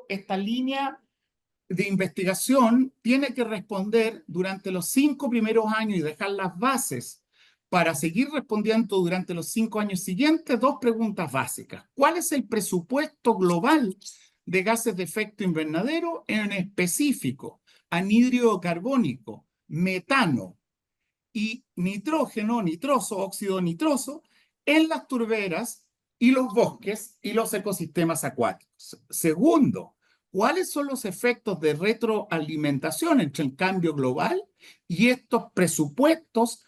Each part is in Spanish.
esta línea de investigación tiene que responder durante los 5 primeros años y dejar las bases para seguir respondiendo durante los 5 años siguientes 2 preguntas básicas. ¿Cuál es el presupuesto global de gases de efecto invernadero, en específico anhídrido carbónico, metano y nitrógeno, nitroso, óxido nitroso, en las turberas y los bosques y los ecosistemas acuáticos? Segundo, ¿cuáles son los efectos de retroalimentación entre el cambio global y estos presupuestos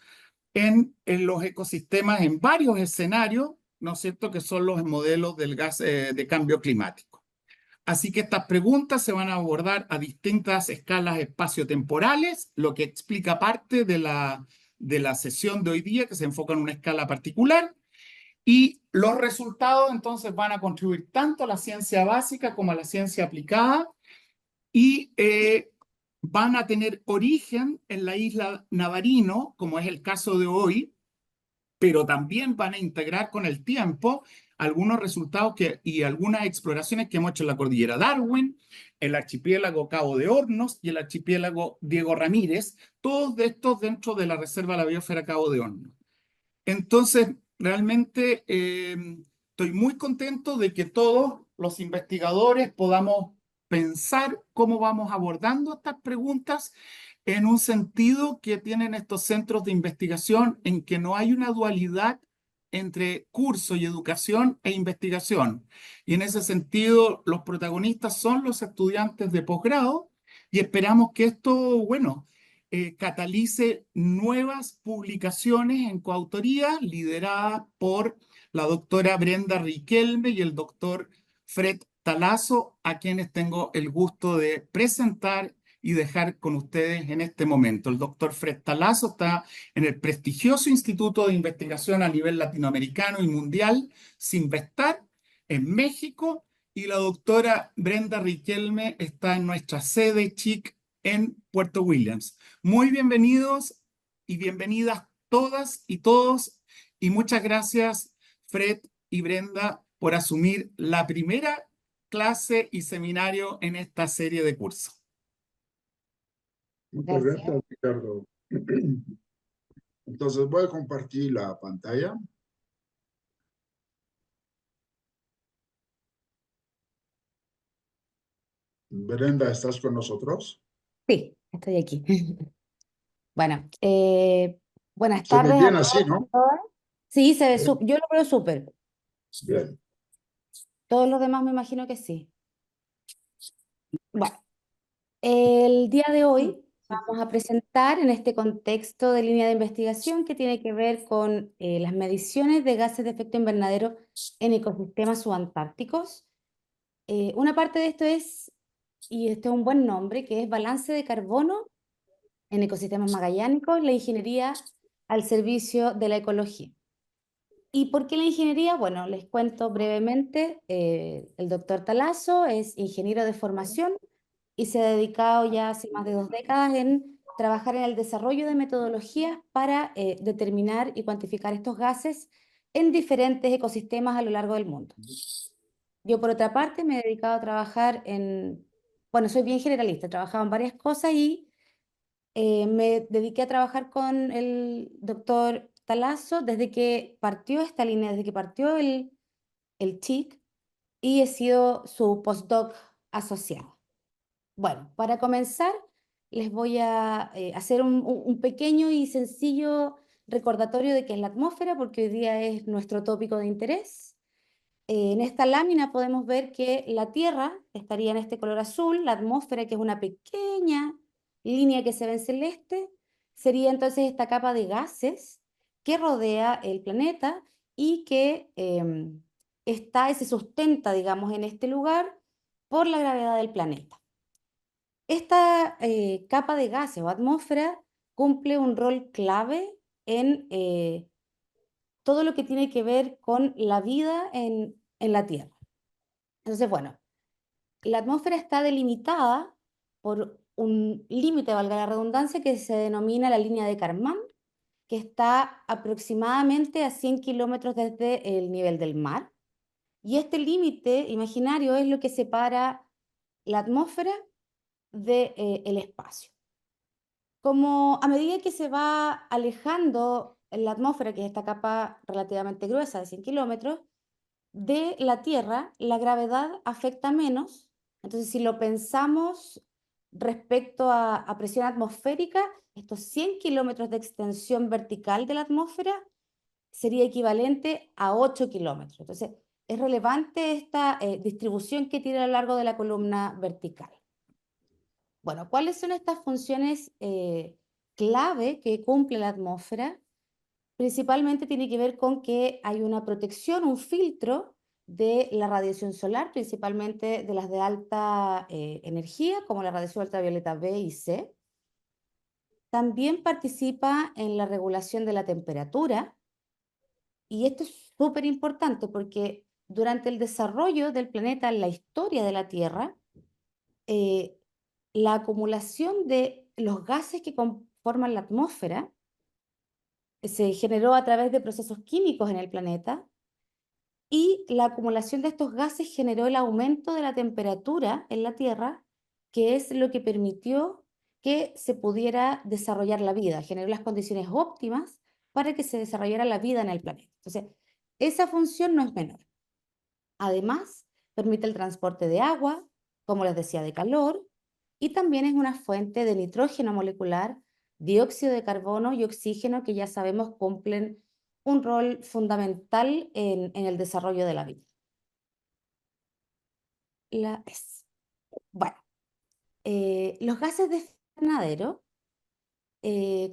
en los ecosistemas en varios escenarios, ¿no es cierto?, que son los modelos del gas de cambio climático? Así que estas preguntas se van a abordar a distintas escalas espaciotemporales, lo que explica parte de la sesión de hoy día, que se enfoca en una escala particular. Y los resultados entonces van a contribuir tanto a la ciencia básica como a la ciencia aplicada y van a tener origen en la isla Navarino, como es el caso de hoy, pero también van a integrar con el tiempo algunos resultados y algunas exploraciones que hemos hecho en la cordillera Darwin, el archipiélago Cabo de Hornos y el archipiélago Diego Ramírez, todos de estos dentro de la Reserva de la Biosfera Cabo de Hornos. Entonces, realmente estoy muy contento de que todos los investigadores podamos pensar cómo vamos abordando estas preguntas en un sentido que tienen estos centros de investigación, en que no hay una dualidad entre curso y educación e investigación. Y en ese sentido, los protagonistas son los estudiantes de posgrado y esperamos que esto, bueno, catalice nuevas publicaciones en coautoría lideradas por la doctora Brenda Riquelme y el doctor Fred Talazo, a quienes tengo el gusto de presentar y dejar con ustedes en este momento. El doctor Fred Talazo está en el prestigioso Instituto de Investigación a nivel latinoamericano y mundial, Sinvestar, en México, y la doctora Brenda Riquelme está en nuestra sede CHIC en Puerto Williams. Muy bienvenidos y bienvenidas todas y todos, y muchas gracias, Fred y Brenda, por asumir la primera clase y seminario en esta serie de cursos. Muchas gracias, Ricardo. Entonces voy a compartir la pantalla. Brenda, ¿estás con nosotros? Sí, estoy aquí. Bueno, buenas Se ve tardes bien a así, todos y ¿no? todas. Sí, se ve Bien. yo lo veo súper. Bien. Todos los demás me imagino que sí. Bueno, el día de hoy vamos a presentar en este contexto de línea de investigación que tiene que ver con las mediciones de gases de efecto invernadero en ecosistemas subantárticos. Una parte de esto es, y este es un buen nombre, que es balance de carbono en ecosistemas magallánicos, la ingeniería al servicio de la ecología. ¿Y por qué la ingeniería? Bueno, les cuento brevemente. El doctor Talazo es ingeniero de formación y se ha dedicado ya hace más de 2 décadas en trabajar en el desarrollo de metodologías para determinar y cuantificar estos gases en diferentes ecosistemas a lo largo del mundo. Yo, por otra parte, me he dedicado a trabajar bueno, soy bien generalista, he trabajado en varias cosas y me dediqué a trabajar con el doctor Talazo desde que partió esta línea, desde que partió el CHIC, y he sido su postdoc asociado. Bueno, para comenzar, les voy a hacer un pequeño y sencillo recordatorio de qué es la atmósfera, porque hoy día es nuestro tópico de interés. En esta lámina podemos ver que la Tierra estaría en este color azul, la atmósfera, que es una pequeña línea que se ve en celeste, sería entonces esta capa de gases que rodea el planeta y que está y se sustenta, digamos, en este lugar por la gravedad del planeta. Esta capa de gases o atmósfera cumple un rol clave en todo lo que tiene que ver con la vida en la Tierra. Entonces, bueno, la atmósfera está delimitada por un límite, valga la redundancia, que se denomina la línea de Kármán, que está aproximadamente a 100 kilómetros desde el nivel del mar. Y este límite imaginario es lo que separa la atmósfera del espacio. Como a medida que se va alejando la atmósfera, que es esta capa relativamente gruesa de 100 kilómetros, de la Tierra, la gravedad afecta menos. Entonces, si lo pensamos respecto a presión atmosférica, estos 100 kilómetros de extensión vertical de la atmósfera sería equivalente a 8 kilómetros. Entonces, es relevante esta distribución que tiene a lo largo de la columna vertical. Bueno, ¿cuáles son estas funciones clave que cumple la atmósfera? Principalmente tiene que ver con que hay una protección, un filtro de la radiación solar, principalmente de las de alta energía, como la radiación ultravioleta B y C. También participa en la regulación de la temperatura. Y esto es súper importante porque durante el desarrollo del planeta, en la historia de la Tierra, la acumulación de los gases que conforman la atmósfera se generó a través de procesos químicos en el planeta, y la acumulación de estos gases generó el aumento de la temperatura en la Tierra, que es lo que permitió que se pudiera desarrollar la vida, generó las condiciones óptimas para que se desarrollara la vida en el planeta. Entonces, esa función no es menor. Además, permite el transporte de agua, como les decía, de calor, y también es una fuente de nitrógeno molecular, dióxido de carbono y oxígeno, que ya sabemos cumplen un rol fundamental en el desarrollo de la vida. Bueno, los gases de efecto invernadero,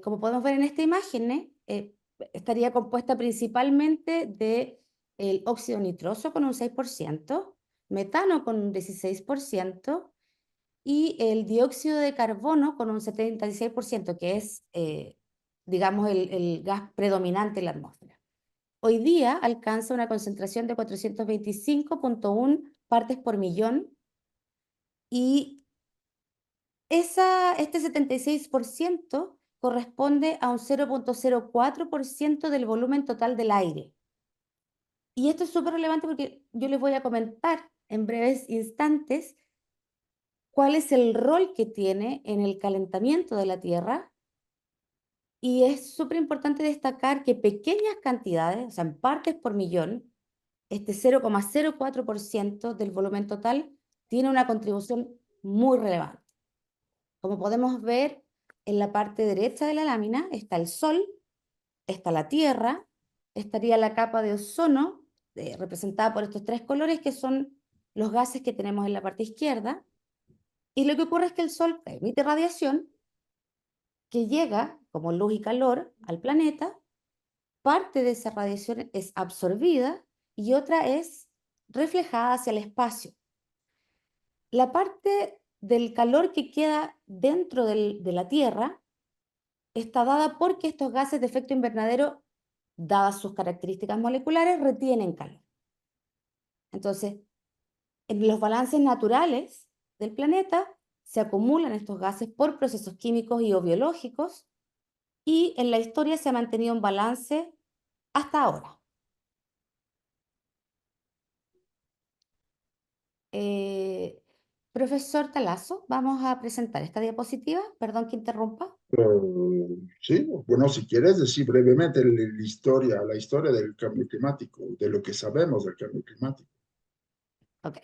como podemos ver en esta imagen, estaría compuesta principalmente de el óxido nitroso con un 6%, metano con un 16%, y el dióxido de carbono con un 76%, que es, digamos, el gas predominante en la atmósfera. Hoy día alcanza una concentración de 425.1 partes por millón, y este 76% corresponde a un 0.04% del volumen total del aire. Y esto es súper relevante porque yo les voy a comentar en breves instantes cuál es el rol que tiene en el calentamiento de la Tierra. Y es súper importante destacar que pequeñas cantidades, o sea, en partes por millón, este 0.04% del volumen total tiene una contribución muy relevante. Como podemos ver, en la parte derecha de la lámina está el Sol, está la Tierra, estaría la capa de ozono, representada por estos tres colores, que son los gases que tenemos en la parte izquierda. Y lo que ocurre es que el Sol emite radiación que llega como luz y calor al planeta. Parte de esa radiación es absorbida y otra es reflejada hacia el espacio. La parte del calor que queda dentro de la Tierra está dada porque estos gases de efecto invernadero, dadas sus características moleculares, retienen calor. Entonces, en los balances naturales del planeta se acumulan estos gases por procesos químicos y o biológicos, y en la historia se ha mantenido un balance hasta ahora. Profesor Talazo, vamos a presentar esta diapositiva. Perdón que interrumpa. Sí, bueno, si quieres decir brevemente la historia del cambio climático, de lo que sabemos del cambio climático. Ok.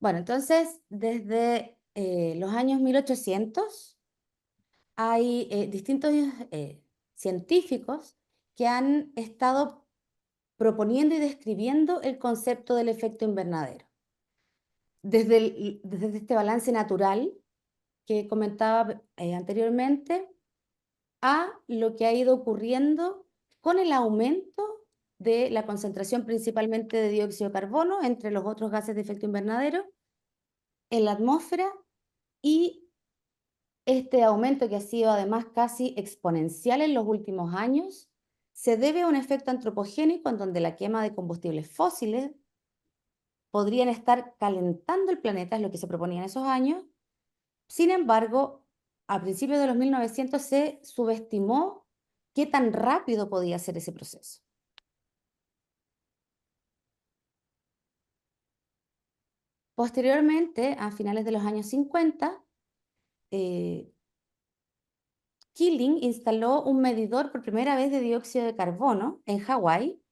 Bueno, entonces, desde los años 1800 hay distintos científicos que han estado proponiendo y describiendo el concepto del efecto invernadero. Desde este balance natural que comentaba anteriormente, a lo que ha ido ocurriendo con el aumento de la concentración principalmente de dióxido de carbono entre los otros gases de efecto invernadero en la atmósfera, y este aumento, que ha sido además casi exponencial en los últimos años, se debe a un efecto antropogénico en donde la quema de combustibles fósiles podrían estar calentando el planeta, es lo que se proponía en esos años. Sin embargo, a principios de los 1900 se subestimó qué tan rápido podía ser ese proceso. Posteriormente, a finales de los años 50, Keeling instaló un medidor por primera vez de dióxido de carbono en Hawái,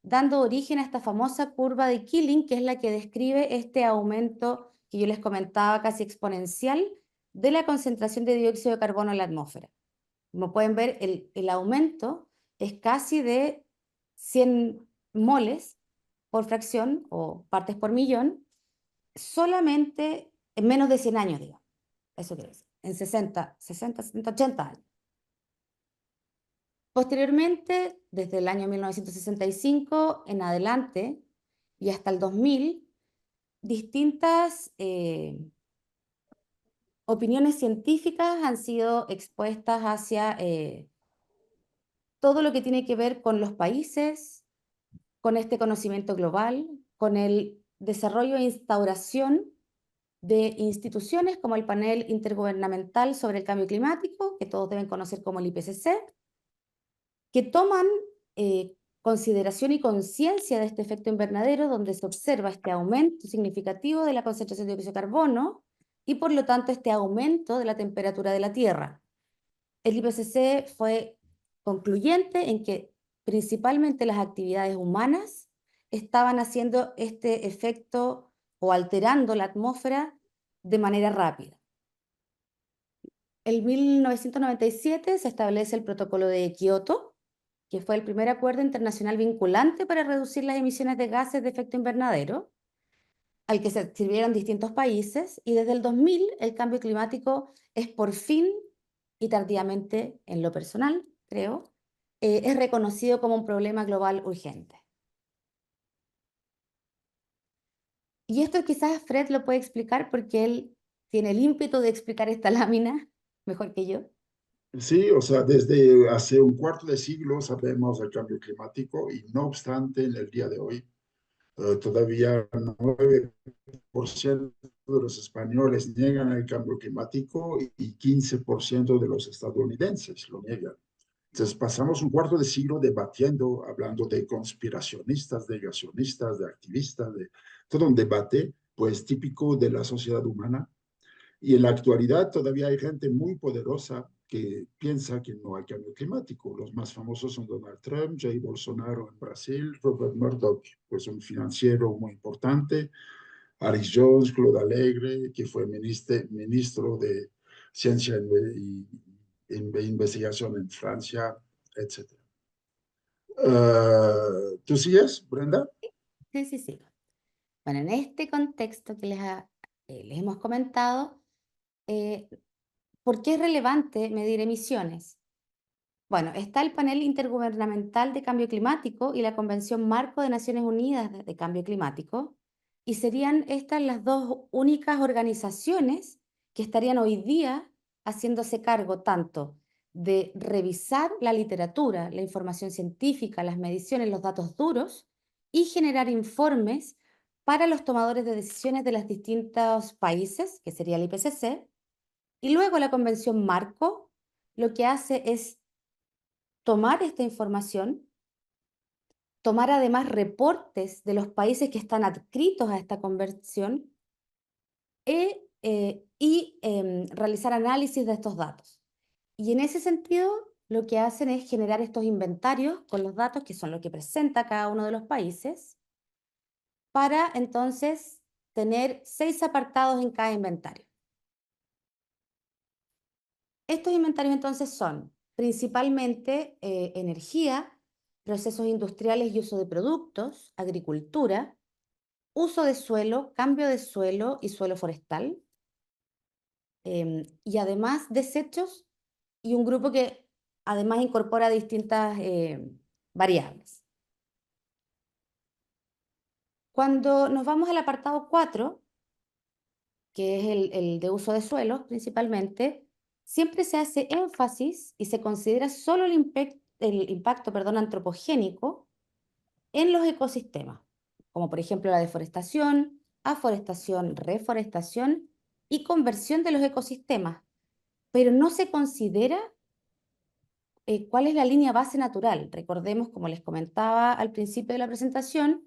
dando origen a esta famosa curva de Keeling, que es la que describe este aumento que yo les comentaba casi exponencial de la concentración de dióxido de carbono en la atmósfera. Como pueden ver, el aumento es casi de 100 moles por fracción o partes por millón, solamente en menos de 100 años, digamos. Eso quiere decir, en 60, 60, 70, 80 años. Posteriormente, desde el año 1965 en adelante y hasta el 2000, distintas opiniones científicas han sido expuestas hacia todo lo que tiene que ver con los países, con este conocimiento global, con el desarrollo e instauración de instituciones como el Panel Intergubernamental sobre el Cambio Climático, que todos deben conocer como el IPCC, que toman consideración y conciencia de este efecto invernadero, donde se observa este aumento significativo de la concentración de dióxido de carbono y por lo tanto este aumento de la temperatura de la Tierra. El IPCC fue concluyente en que principalmente las actividades humanas estaban haciendo este efecto o alterando la atmósfera de manera rápida. En 1997 se establece el Protocolo de Kioto, que fue el primer acuerdo internacional vinculante para reducir las emisiones de gases de efecto invernadero, al que se sirvieron distintos países, y desde el 2000 el cambio climático es por fin, y tardíamente en lo personal, creo, es reconocido como un problema global urgente. Y esto quizás Fred lo puede explicar porque él tiene el ímpetu de explicar esta lámina mejor que yo. Sí, o sea, desde hace un cuarto de siglo sabemos del cambio climático y no obstante, en el día de hoy, todavía 9% de los españoles niegan el cambio climático y 15% de los estadounidenses lo niegan. Entonces pasamos un cuarto de siglo debatiendo, hablando de conspiracionistas, de negacionistas, de activistas, de todo un debate, pues típico de la sociedad humana. Y en la actualidad todavía hay gente muy poderosa que piensa que no hay cambio climático. Los más famosos son Donald Trump, Jair Bolsonaro en Brasil, Robert Murdoch, pues un financiero muy importante, Alex Jones, Claude Alegre, que fue ministro de Ciencia y Investigación en Francia, etc. ¿Tú sigues, Brenda? Sí, sí, sí. Bueno, en este contexto que les hemos comentado, ¿por qué es relevante medir emisiones? Bueno, está el Panel Intergubernamental de Cambio Climático y la Convención Marco de Naciones Unidas de Cambio Climático, y serían estas las dos únicas organizaciones que estarían hoy día haciéndose cargo tanto de revisar la literatura, la información científica, las mediciones, los datos duros, y generar informes para los tomadores de decisiones de los distintos países, que sería el IPCC, y luego la Convención Marco lo que hace es tomar esta información, tomar además reportes de los países que están adscritos a esta convención y realizar análisis de estos datos. Y en ese sentido, lo que hacen es generar estos inventarios con los datos, que son lo que presenta cada uno de los países, para entonces tener 6 apartados en cada inventario. Estos inventarios entonces son principalmente energía, procesos industriales y uso de productos, agricultura, uso de suelo, cambio de suelo y suelo forestal, y además desechos y un grupo que además incorpora distintas variables. Cuando nos vamos al apartado 4, que es el de uso de suelos principalmente, siempre se hace énfasis y se considera solo el impacto antropogénico en los ecosistemas, como por ejemplo la deforestación, aforestación, reforestación y conversión de los ecosistemas, pero no se considera cuál es la línea base natural. Recordemos, como les comentaba al principio de la presentación,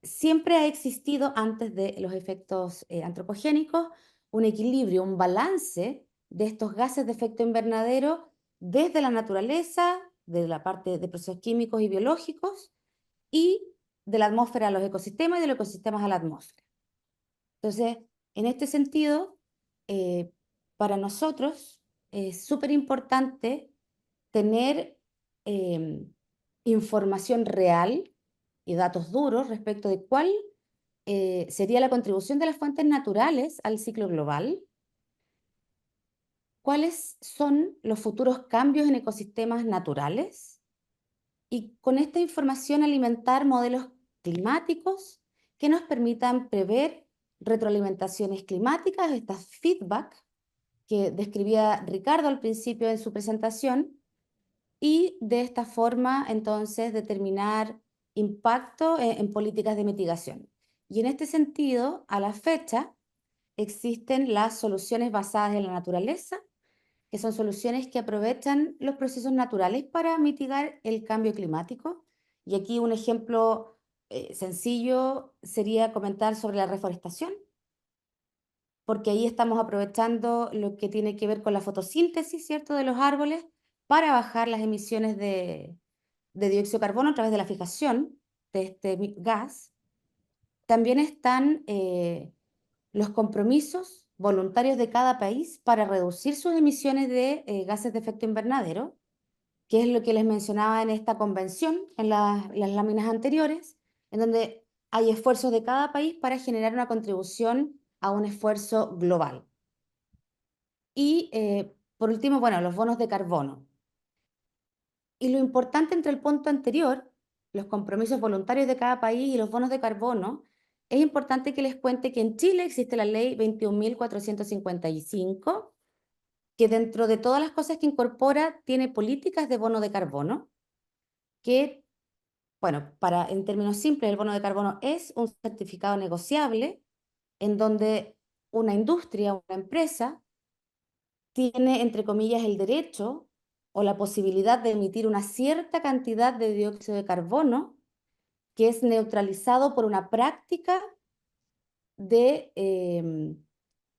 siempre ha existido antes de los efectos antropogénicos un equilibrio, un balance de estos gases de efecto invernadero desde la naturaleza, de la parte de procesos químicos y biológicos, y de la atmósfera a los ecosistemas y de los ecosistemas a la atmósfera. Entonces, en este sentido, para nosotros es súper importante tener información real y datos duros respecto de cuál sería la contribución de las fuentes naturales al ciclo global, cuáles son los futuros cambios en ecosistemas naturales y con esta información alimentar modelos climáticos que nos permitan prever retroalimentaciones climáticas, estas feedback que describía Ricardo al principio en su presentación, y de esta forma entonces determinar impacto en políticas de mitigación. Y en este sentido, a la fecha, existen las soluciones basadas en la naturaleza, que son soluciones que aprovechan los procesos naturales para mitigar el cambio climático. Y aquí un ejemplo sencillo sería comentar sobre la reforestación, porque ahí estamos aprovechando lo que tiene que ver con la fotosíntesis, ¿cierto?, de los árboles para bajar las emisiones de dióxido de carbono a través de la fijación de este gas. También están los compromisos voluntarios de cada país para reducir sus emisiones de gases de efecto invernadero, que es lo que les mencionaba en esta convención, en las láminas anteriores, en donde hay esfuerzos de cada país para generar una contribución a un esfuerzo global. Y por último, bueno, los bonos de carbono. Y lo importante entre el punto anterior, los compromisos voluntarios de cada país y los bonos de carbono, es importante que les cuente que en Chile existe la ley 21.455, que dentro de todas las cosas que incorpora tiene políticas de bono de carbono, que, bueno, en términos simples, el bono de carbono es un certificado negociable en donde una industria, una empresa, tiene, entre comillas, el derecho o la posibilidad de emitir una cierta cantidad de dióxido de carbono que es neutralizado por una práctica de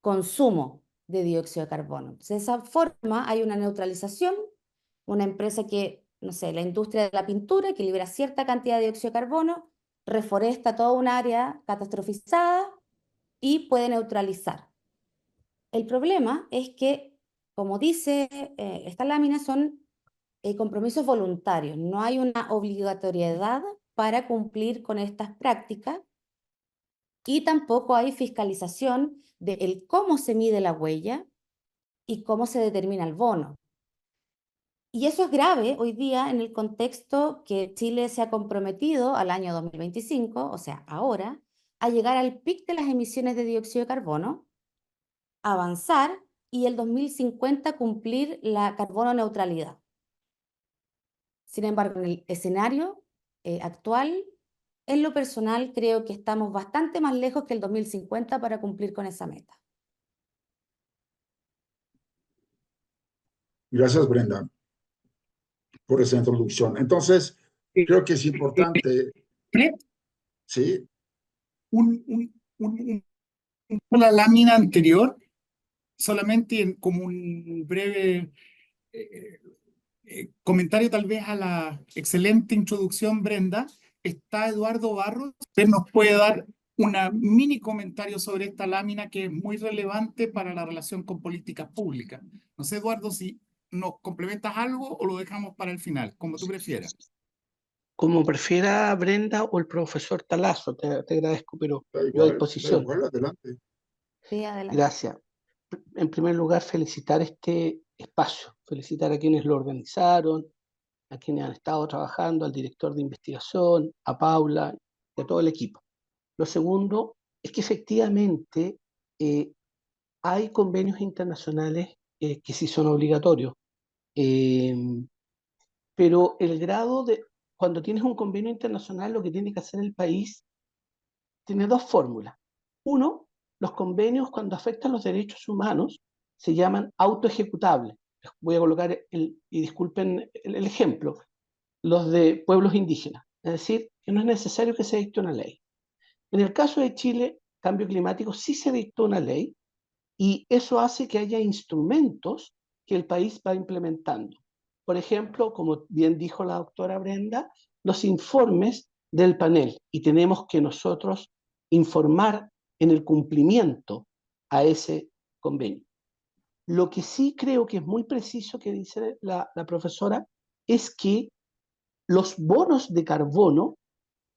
consumo de dióxido de carbono. Entonces, de esa forma hay una neutralización, una empresa que, no sé, la industria de la pintura, que libera cierta cantidad de dióxido de carbono, reforesta toda un área catastrofizada y puede neutralizar. El problema es que, como dice esta lámina, son compromisos voluntarios. No hay una obligatoriedad para cumplir con estas prácticas y tampoco hay fiscalización de el cómo se mide la huella y cómo se determina el bono. Y eso es grave hoy día en el contexto que Chile se ha comprometido al año 2025, o sea, ahora, a llegar al pic de las emisiones de dióxido de carbono, avanzar y el 2050 cumplir la carbono neutralidad. Sin embargo, en el escenario actual, en lo personal, creo que estamos bastante más lejos que el 2050 para cumplir con esa meta. Gracias, Brenda, por esa introducción. Entonces, creo que es importante, Fred, ¿sí? La lámina anterior, solamente como un breve eh, comentario tal vez a la excelente introducción, Brenda, está Eduardo Barros. Usted nos puede dar un mini comentario sobre esta lámina que es muy relevante para la relación con políticas públicas. No sé, Eduardo, si nos complementas algo o lo dejamos para el final, como tú prefieras. Como prefiera Brenda o el profesor Talazo, te agradezco, pero yo a Da disposición. igual, adelante. Sí, adelante. Gracias. En primer lugar, felicitar este espacio, felicitar a quienes lo organizaron, a quienes han estado trabajando, al director de investigación, a Paula y a todo el equipo. Lo segundo es que efectivamente hay convenios internacionales que sí son obligatorios, pero el grado de, cuando tienes un convenio internacional, lo que tiene que hacer el país tiene dos fórmulas. Uno, los convenios cuando afectan los derechos humanos se llaman autoejecutables. Les voy a colocar y disculpen el ejemplo, los de pueblos indígenas. Es decir, que no es necesario que se dicte una ley. En el caso de Chile, cambio climático, sí se dictó una ley y eso hace que haya instrumentos que el país va implementando. Por ejemplo, como bien dijo la doctora Brenda, los informes del panel, y tenemos que nosotros informar en el cumplimiento a ese convenio. Lo que sí creo que es muy preciso que dice la profesora es que los bonos de carbono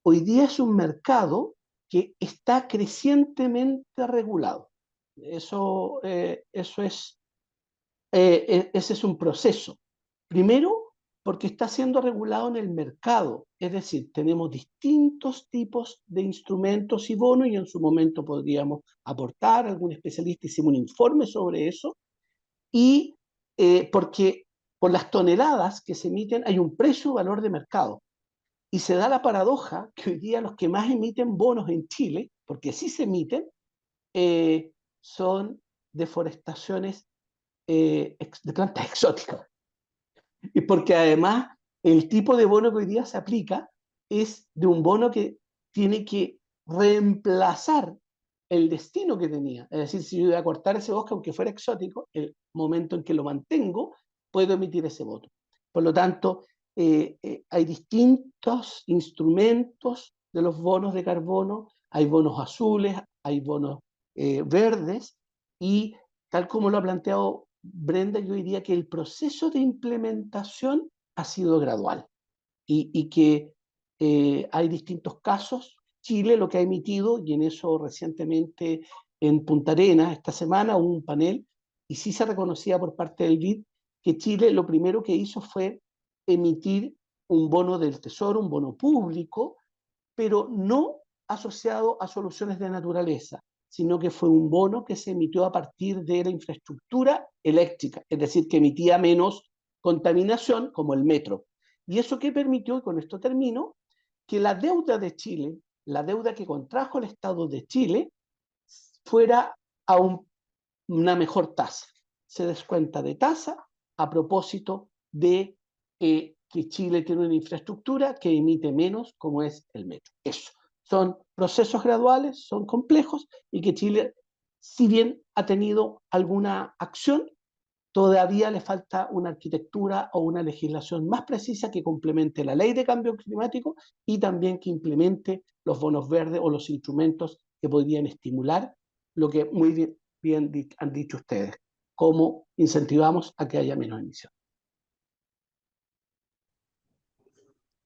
hoy día es un mercado que está crecientemente regulado. Ese es un proceso. Primero, porque está siendo regulado en el mercado, es decir, tenemos distintos tipos de instrumentos y bonos y en su momento podríamos aportar, algún especialista hicimos un informe sobre eso, y porque por las toneladas que se emiten hay un precio-valor de mercado. Y se da la paradoja que hoy día los que más emiten bonos en Chile, porque sí se emiten, son deforestaciones de plantas exóticas. Y porque además el tipo de bono que hoy día se aplica es de un bono que tiene que reemplazar el destino que tenía. Es decir, si yo voy a cortar ese bosque, aunque fuera exótico, el momento en que lo mantengo, puedo emitir ese voto. Por lo tanto, hay distintos instrumentos de los bonos de carbono, hay bonos azules, hay bonos verdes, y tal como lo ha planteado Brenda, yo diría que el proceso de implementación ha sido gradual y que hay distintos casos. Chile lo que ha emitido, y en eso recientemente en Punta Arenas, esta semana, hubo un panel, y sí se reconocía por parte del BID que Chile lo primero que hizo fue emitir un bono del Tesoro, un bono público, pero no asociado a soluciones de naturaleza, sino que fue un bono que se emitió a partir de la infraestructura eléctrica, es decir, que emitía menos contaminación, como el metro. ¿Y eso qué permitió? Y con esto termino, que la deuda de Chile, la deuda que contrajo el Estado de Chile, fuera a una mejor tasa. Se descuenta de tasa a propósito de que Chile tiene una infraestructura que emite menos, como es el metro. Eso. Son procesos graduales, son complejos, y que Chile, si bien ha tenido alguna acción, todavía le falta una arquitectura o una legislación más precisa que complemente la ley de cambio climático y también que implemente los bonos verdes o los instrumentos que podrían estimular lo que muy bien han dicho ustedes, cómo incentivamos a que haya menos emisión.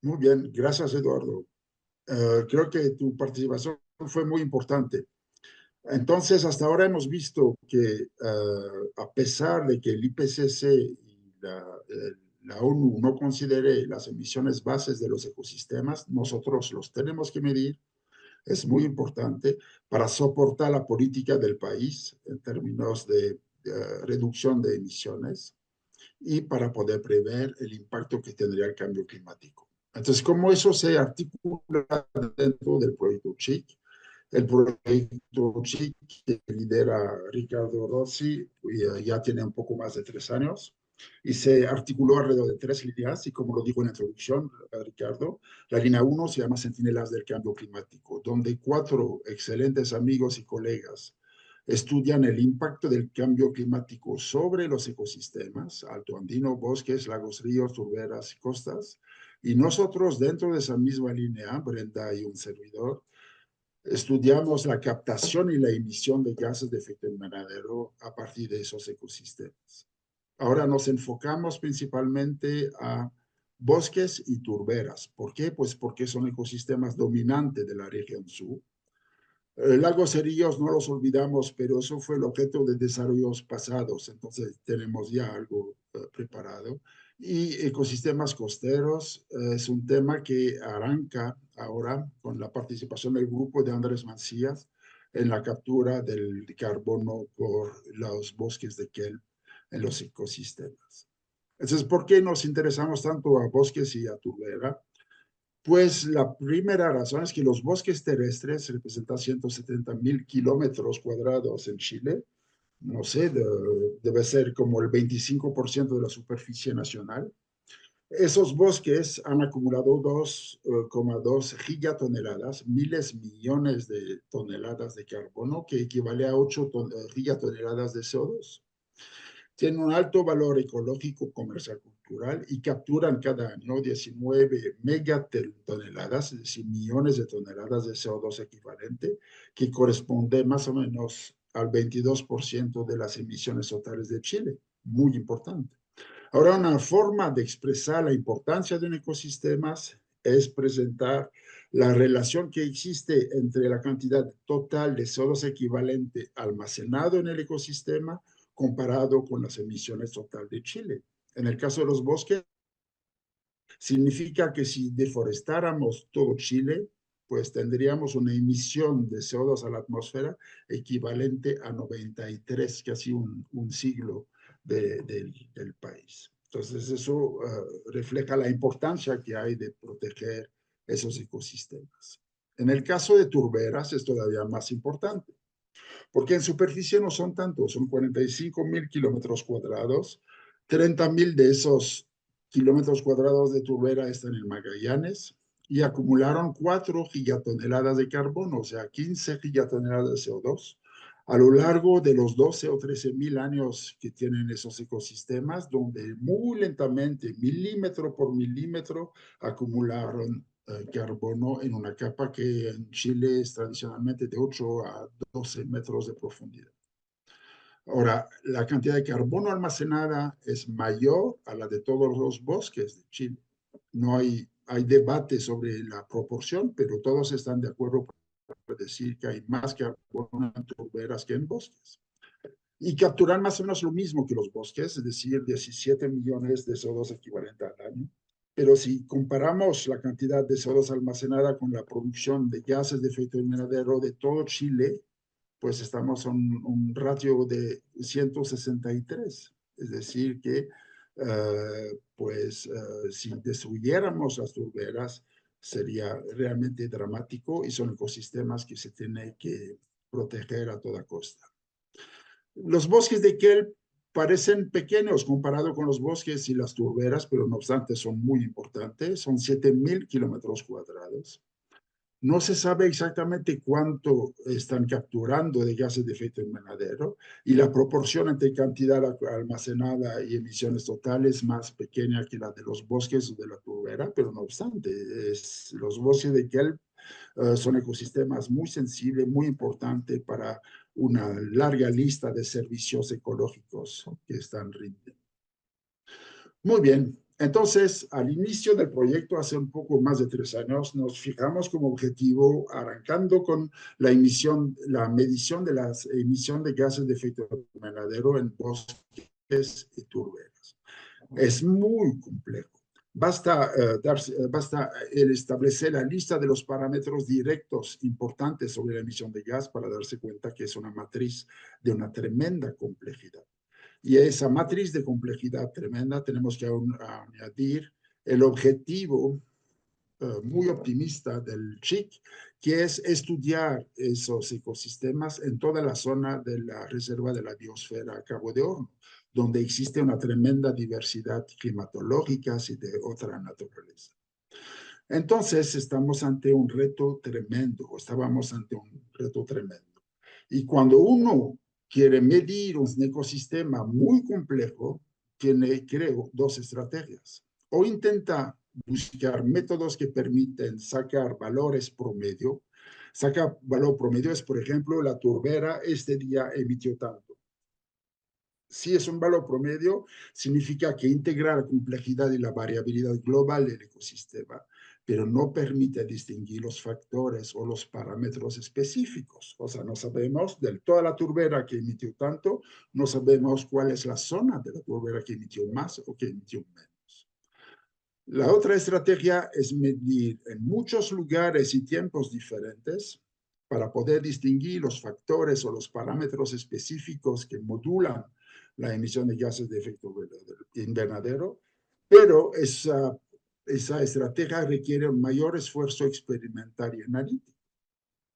Muy bien, gracias Eduardo. Creo que tu participación fue muy importante. Entonces, hasta ahora hemos visto que a pesar de que el IPCC y la ONU no considere las emisiones bases de los ecosistemas, nosotros los tenemos que medir. Es muy importante para soportar la política del país en términos de reducción de emisiones y para poder prever el impacto que tendría el cambio climático. Entonces, ¿cómo eso se articula dentro del proyecto CHIC? El proyecto CHIC que lidera Ricardo Rossi ya tiene un poco más de 3 años y se articuló alrededor de 3 líneas y como lo dijo en la introducción, Ricardo, la línea 1 se llama Centinelas del Cambio Climático, donde 4 excelentes amigos y colegas estudian el impacto del cambio climático sobre los ecosistemas, alto andino, bosques, lagos, ríos, turberas y costas. Y nosotros, dentro de esa misma línea, Brenda y un servidor, estudiamos la captación y la emisión de gases de efecto invernadero a partir de esos ecosistemas. Ahora nos enfocamos principalmente a bosques y turberas. ¿Por qué? Pues porque son ecosistemas dominantes de la región sur. Lagos y ríos no los olvidamos, pero eso fue el objeto de desarrollos pasados, entonces tenemos ya algo preparado. Y ecosistemas costeros es un tema que arranca ahora con la participación del grupo de Andrés Mancías en la captura del carbono por los bosques de kelp en los ecosistemas. Entonces, ¿por qué nos interesamos tanto a bosques y a turbera? Pues la primera razón es que los bosques terrestres representan 170.000 kilómetros cuadrados en Chile. No sé, debe ser como el 25% de la superficie nacional. Esos bosques han acumulado 2,2 gigatoneladas, miles millones de toneladas de carbono, que equivale a 8 gigatoneladas de CO2. Tienen un alto valor ecológico, comercial, cultural y capturan cada año 19 megatoneladas, es decir, millones de toneladas de CO2 equivalente, que corresponde más o menos al 22% de las emisiones totales de Chile. Muy importante. Ahora, una forma de expresar la importancia de un ecosistema es presentar la relación que existe entre la cantidad total de CO2 equivalente almacenado en el ecosistema comparado con las emisiones totales de Chile. En el caso de los bosques, significa que si deforestáramos todo Chile, pues tendríamos una emisión de CO2 a la atmósfera equivalente a 93, casi un siglo del país. Entonces, eso refleja la importancia que hay de proteger esos ecosistemas. En el caso de turberas es todavía más importante, porque en superficie no son tantos, son 45.000 kilómetros cuadrados, 30.000 de esos kilómetros cuadrados de turbera están en Magallanes y acumularon 4 gigatoneladas de carbono, o sea, 15 gigatoneladas de CO2, a lo largo de los 12 o 13.000 años que tienen esos ecosistemas, donde muy lentamente, milímetro por milímetro, acumularon carbono en una capa que en Chile es tradicionalmente de 8 a 12 metros de profundidad. Ahora, la cantidad de carbono almacenada es mayor a la de todos los bosques de Chile. No hay debate sobre la proporción, pero todos están de acuerdo para decir que hay más carbono en turberas que en bosques. Y capturan más o menos lo mismo que los bosques, es decir, 17 millones de CO2 equivalente al año. Pero si comparamos la cantidad de CO2 almacenada con la producción de gases de efecto invernadero de todo Chile, pues estamos en un ratio de 163. Es decir, que si destruyéramos las turberas, sería realmente dramático y son ecosistemas que se tienen que proteger a toda costa. Los bosques de kelp parecen pequeños comparado con los bosques y las turberas, pero no obstante son muy importantes. Son 7.000 kilómetros cuadrados. No se sabe exactamente cuánto están capturando de gases de efecto invernadero y la proporción entre cantidad almacenada y emisiones totales es más pequeña que la de los bosques o de la turbera, pero no obstante, los bosques de kelp son ecosistemas muy sensibles, muy importantes para una larga lista de servicios ecológicos que están rindiendo. Muy bien, entonces al inicio del proyecto, hace un poco más de 3 años, nos fijamos como objetivo, arrancando con la medición de las emisiones de gases de efecto invernadero en bosques y turberas. Es muy complejo. Basta el establecer la lista de los parámetros directos importantes sobre la emisión de gas para darse cuenta que es una matriz de una tremenda complejidad. Y a esa matriz de complejidad tremenda tenemos que añadir el objetivo muy optimista del CHIC, que es estudiar esos ecosistemas en toda la zona de la reserva de la biosfera Cabo de Horno, donde existe una tremenda diversidad climatológica y de otra naturaleza. Entonces, estábamos ante un reto tremendo. Y cuando uno quiere medir un ecosistema muy complejo, tiene, creo, 2 estrategias. O intenta buscar métodos que permiten sacar valores promedio. Sacar valor promedio es, por ejemplo, la turbera este día emitió tanto. Si es un valor promedio, significa que integra la complejidad y la variabilidad global del ecosistema, pero no permite distinguir los factores o los parámetros específicos. O sea, no sabemos de toda la turbera que emitió tanto, no sabemos cuál es la zona de la turbera que emitió más o que emitió menos. La otra estrategia es medir en muchos lugares y tiempos diferentes para poder distinguir los factores o los parámetros específicos que modulan la emisión de gases de efecto invernadero, pero esa estrategia requiere un mayor esfuerzo experimental y analítico.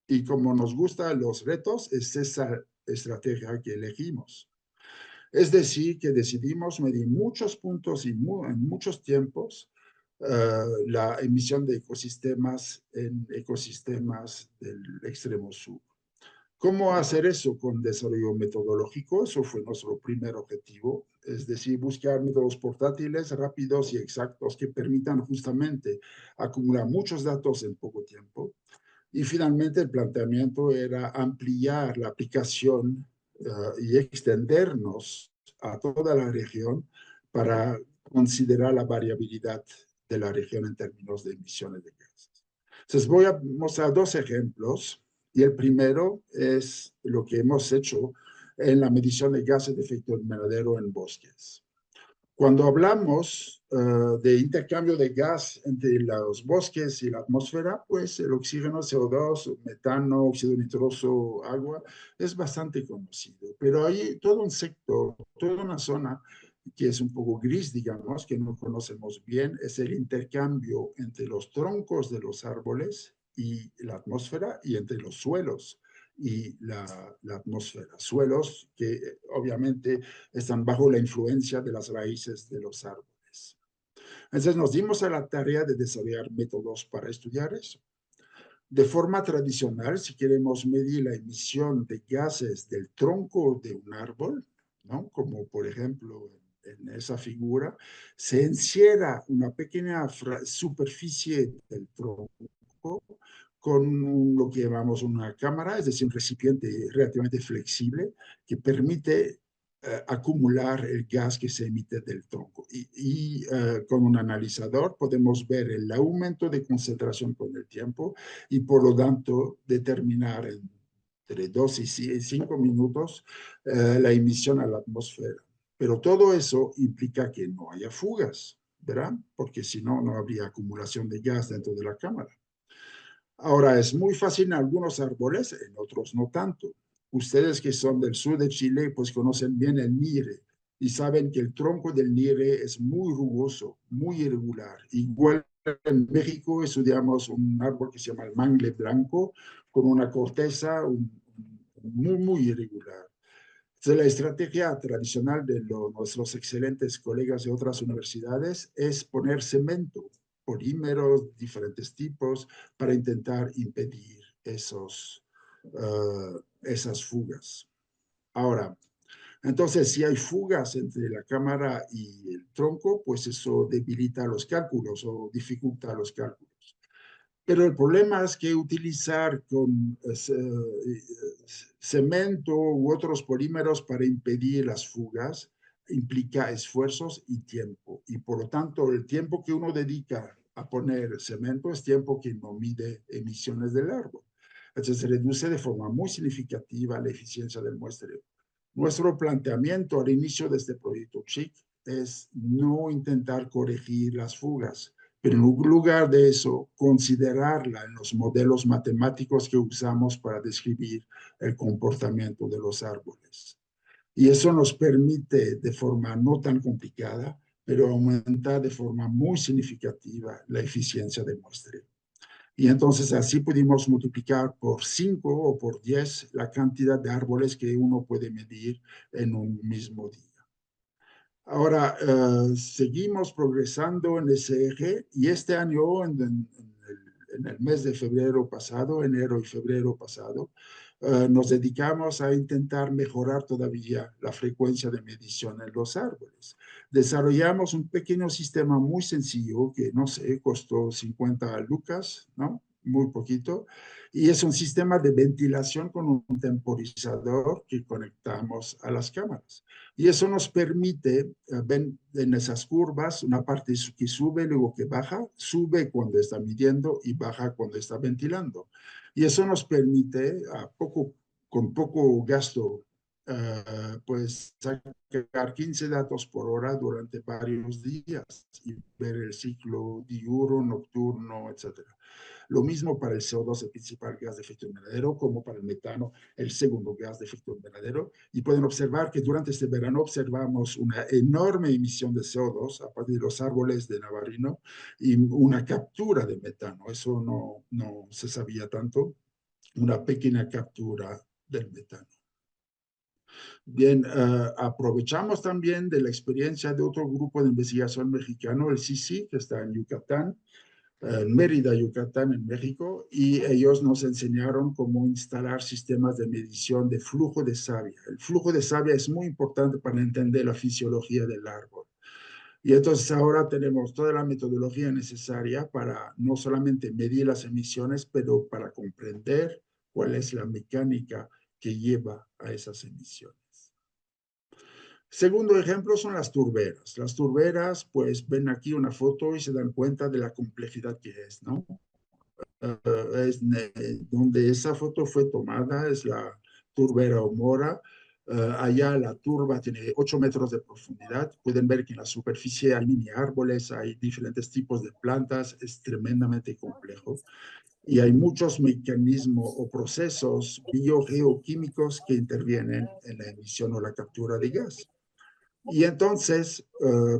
Y como nos gustan los retos, es esa estrategia que elegimos. Es decir, que decidimos medir muchos puntos y en muchos tiempos la emisión de ecosistemas en ecosistemas del extremo sur. ¿Cómo hacer eso con desarrollo metodológico? Eso fue nuestro primer objetivo, es decir, buscar métodos portátiles, rápidos y exactos que permitan justamente acumular muchos datos en poco tiempo. Y finalmente el planteamiento era ampliar la aplicación y extendernos a toda la región para considerar la variabilidad de la región en términos de emisiones de gases. Entonces voy a mostrar dos ejemplos y el primero es lo que hemos hecho en la medición de gases de efecto invernadero en bosques. Cuando hablamos de intercambio de gas entre los bosques y la atmósfera, pues el oxígeno, CO2, metano, óxido nitroso, agua, es bastante conocido. Pero hay todo un sector, toda una zona que es un poco gris, digamos, que no conocemos bien, es el intercambio entre los troncos de los árboles y la atmósfera y entre los suelos y la atmósfera. Suelos que obviamente están bajo la influencia de las raíces de los árboles. Entonces nos dimos a la tarea de desarrollar métodos para estudiar eso. De forma tradicional, si queremos medir la emisión de gases del tronco de un árbol, ¿no? Como por ejemplo en esa figura, se encierra una pequeña superficie del tronco con lo que llamamos una cámara, es decir, un recipiente relativamente flexible que permite acumular el gas que se emite del tronco. Y con un analizador podemos ver el aumento de concentración con el tiempo y por lo tanto determinar entre 2 y 5 minutos la emisión a la atmósfera. Pero todo eso implica que no haya fugas, ¿verdad? Porque si no, no habría acumulación de gas dentro de la cámara. Ahora, es muy fácil en algunos árboles, en otros no tanto. Ustedes que son del sur de Chile, pues conocen bien el nire y saben que el tronco del nire es muy rugoso, muy irregular. Igual en México estudiamos un árbol que se llama el mangle blanco, con una corteza muy irregular. Entonces, la estrategia tradicional de nuestros excelentes colegas de otras universidades es poner cemento, polímeros, diferentes tipos, para intentar impedir esas fugas. Ahora, entonces, si hay fugas entre la cámara y el tronco, pues eso debilita los cálculos o dificulta los cálculos. Pero el problema es que utilizar con cemento u otros polímeros para impedir las fugas implica esfuerzos y tiempo. Y por lo tanto, el tiempo que uno dedica a poner cemento es tiempo que no mide emisiones del árbol. Entonces se reduce de forma muy significativa la eficiencia del muestreo. Nuestro planteamiento al inicio de este proyecto CHIC es no intentar corregir las fugas, pero en lugar de eso, considerarla en los modelos matemáticos que usamos para describir el comportamiento de los árboles. Y eso nos permite, de forma no tan complicada, pero aumentar de forma muy significativa la eficiencia de muestreo. Y entonces así pudimos multiplicar por 5 o por 10 la cantidad de árboles que uno puede medir en un mismo día. Ahora, seguimos progresando en ese eje y este año, en el mes de febrero pasado, enero y febrero pasado, nos dedicamos a intentar mejorar todavía la frecuencia de medición en los árboles. Desarrollamos un pequeño sistema muy sencillo que, no sé, costó 50 lucas, ¿no? Muy poquito. Y es un sistema de ventilación con un temporizador que conectamos a las cámaras. Y eso nos permite, ven en esas curvas, una parte que sube, luego que baja, sube cuando está midiendo y baja cuando está ventilando. Y eso nos permite, con poco gasto, pues sacar 15 datos por hora durante varios días y ver el ciclo diurno, nocturno, etcétera. Lo mismo para el CO2, el principal gas de efecto invernadero, como para el metano, el segundo gas de efecto invernadero. Y pueden observar que durante este verano observamos una enorme emisión de CO2 a partir de los árboles de Navarino y una captura de metano. Eso no se sabía tanto, una pequeña captura del metano. Bien, aprovechamos también de la experiencia de otro grupo de investigación mexicano, el CICI, que está en Yucatán, en Mérida, Yucatán, en México, y ellos nos enseñaron cómo instalar sistemas de medición de flujo de savia. El flujo de savia es muy importante para entender la fisiología del árbol. Y entonces ahora tenemos toda la metodología necesaria para no solamente medir las emisiones, pero para comprender cuál es la mecánica que lleva a esas emisiones. Segundo ejemplo son las turberas. Las turberas, pues ven aquí una foto y se dan cuenta de la complejidad que es, ¿no? Donde esa foto fue tomada es la turbera Omora. Allá la turba tiene 8 metros de profundidad. Pueden ver que en la superficie hay mini árboles, hay diferentes tipos de plantas, es tremendamente complejo. Y hay muchos mecanismos o procesos biogeoquímicos que intervienen en la emisión o la captura de gas. Y entonces,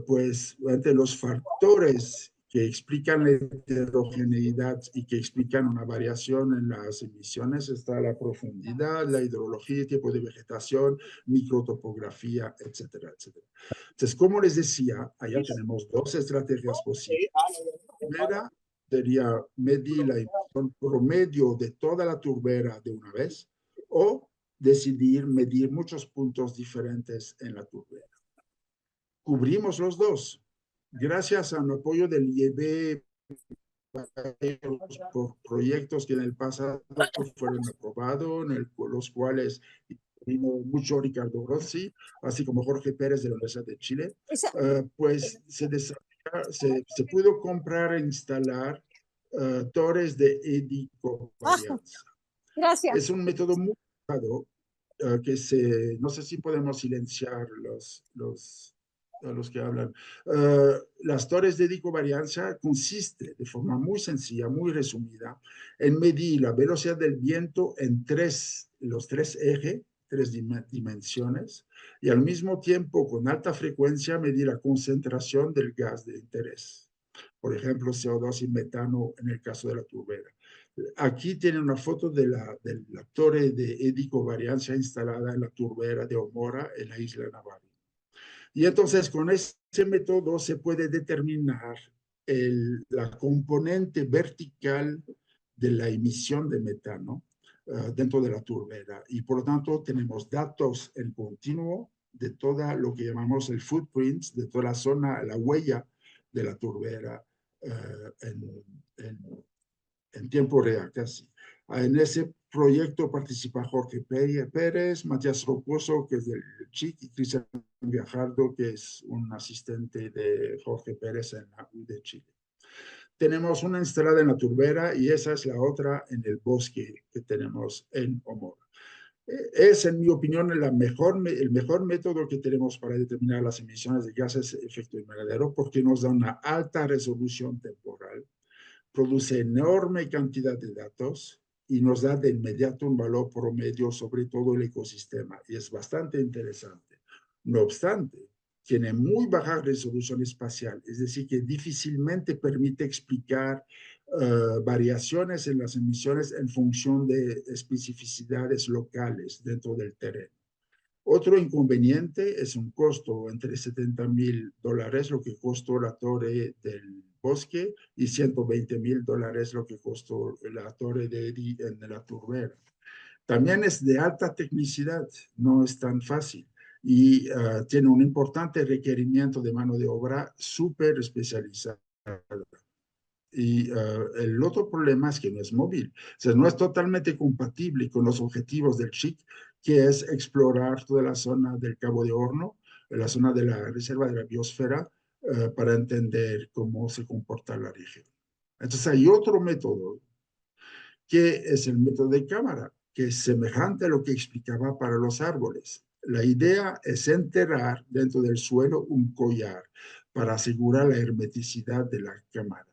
pues, entre los factores que explican la heterogeneidad y que explican una variación en las emisiones está la profundidad, la hidrología, el tipo de vegetación, microtopografía, etcétera, etcétera. Entonces, como les decía, allá tenemos dos estrategias posibles. La primera sería medir la emisión promedio de toda la turbera de una vez o decidir medir muchos puntos diferentes en la turbera. Cubrimos los dos. Gracias al apoyo del IEB por proyectos que en el pasado fueron aprobados, los cuales vino mucho Ricardo Rossi, así como Jorge Pérez de la Universidad de Chile, pues se pudo comprar e instalar torres de edicovarianza. Gracias. Es un método muy usado que no sé si podemos silenciar a los que hablan. Las torres de edicovarianza consiste de forma muy sencilla, muy resumida, en medir la velocidad del viento en los tres ejes, tres dimensiones, y al mismo tiempo, con alta frecuencia, medir la concentración del gas de interés. Por ejemplo, CO2 y metano en el caso de la turbera. Aquí tiene una foto de la torre de edicovarianza instalada en la turbera de Omora en la isla Navarro. Y entonces con ese método se puede determinar la componente vertical de la emisión de metano dentro de la turbera. Y por lo tanto tenemos datos en continuo de todo lo que llamamos el footprint, de toda la zona, la huella de la turbera en tiempo real casi. En ese proyecto participa Jorge Pérez, Matías Rocoso, que es del CHIC, y Cristian Viajardo, que es un asistente de Jorge Pérez en la U de Chile. Tenemos una instalada en la turbera y esa es la otra en el bosque que tenemos en Omora. Es, en mi opinión, el mejor método que tenemos para determinar las emisiones de gases de efecto invernadero porque nos da una alta resolución temporal, produce enorme cantidad de datos y nos da de inmediato un valor promedio sobre todo el ecosistema y es bastante interesante. No obstante, tiene muy baja resolución espacial, es decir, que difícilmente permite explicar variaciones en las emisiones en función de especificidades locales dentro del terreno. Otro inconveniente es un costo entre $70,000, lo que costó la torre del bosque, y $120,000 lo que costó la torre de Eddy en la turbera. También es de alta tecnicidad, no es tan fácil, y tiene un importante requerimiento de mano de obra súper especializada. Y el otro problema es que no es móvil, o sea, no es totalmente compatible con los objetivos del CHIC, que es explorar toda la zona del Cabo de Horno, la zona de la reserva de la biosfera, para entender cómo se comporta la región. Entonces hay otro método, que es el método de cámara, que es semejante a lo que explicaba para los árboles. La idea es enterrar dentro del suelo un collar para asegurar la hermeticidad de la cámara.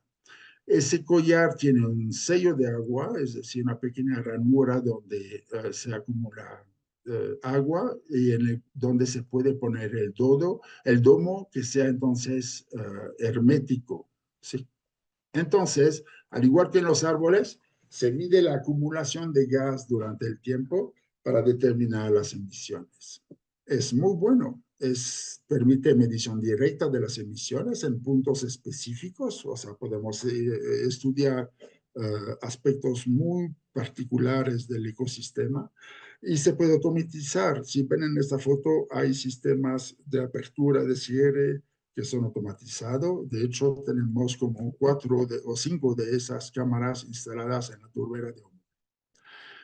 Ese collar tiene un sello de agua, es decir, una pequeña ranura donde se acumula agua y donde se puede poner el domo que sea entonces hermético. ¿Sí? Entonces, al igual que en los árboles, se mide la acumulación de gas durante el tiempo para determinar las emisiones. Es muy bueno, permite medición directa de las emisiones en puntos específicos, o sea, podemos estudiar aspectos muy particulares del ecosistema y se puede automatizar. Si ven en esta foto, hay sistemas de apertura de cierre que son automatizados. De hecho, tenemos como 4 o 5 de esas cámaras instaladas en la turbera de humo.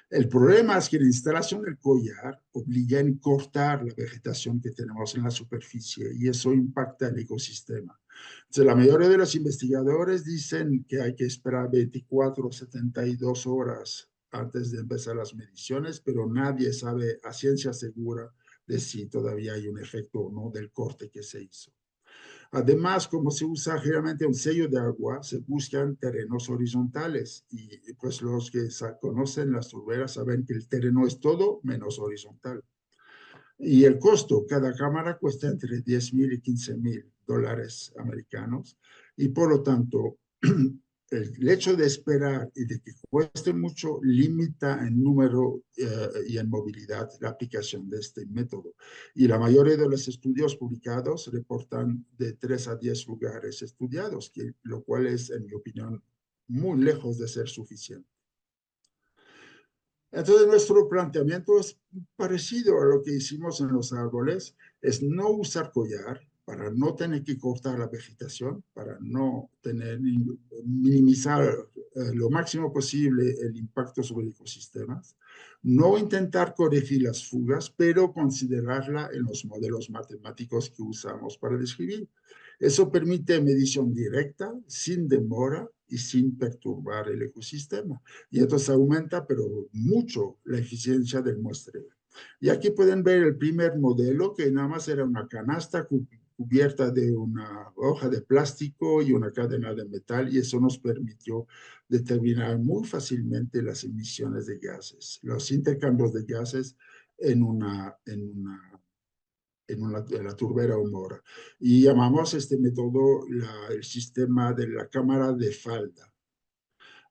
El problema es que la instalación del collar obliga a cortar la vegetación que tenemos en la superficie y eso impacta el ecosistema. Entonces, la mayoría de los investigadores dicen que hay que esperar 24 o 72 horas antes de empezar las mediciones, pero nadie sabe a ciencia segura de si todavía hay un efecto o no del corte que se hizo. Además, como se usa generalmente un sello de agua, se buscan terrenos horizontales y pues los que conocen las turberas saben que el terreno es todo menos horizontal. Y el costo, cada cámara cuesta entre $10,000 y $15,000 americanos y por lo tanto el hecho de esperar y de que cueste mucho limita en número y en movilidad la aplicación de este método. Y la mayoría de los estudios publicados reportan de 3 a 10 lugares estudiados, lo cual es, en mi opinión, muy lejos de ser suficiente. Entonces, nuestro planteamiento es parecido a lo que hicimos en los árboles, es no usar collar para no tener que cortar la vegetación, para no minimizar lo máximo posible el impacto sobre ecosistemas, no intentar corregir las fugas, pero considerarla en los modelos matemáticos que usamos para describir. Eso permite medición directa, sin demora y sin perturbar el ecosistema. Y entonces aumenta, pero mucho, la eficiencia del muestreo. Y aquí pueden ver el primer modelo, que nada más era una canasta cubierta de una hoja de plástico y una cadena de metal, y eso nos permitió determinar muy fácilmente las emisiones de gases, los intercambios de gases en la turbera Humora. Y llamamos este método el sistema de la cámara de falda.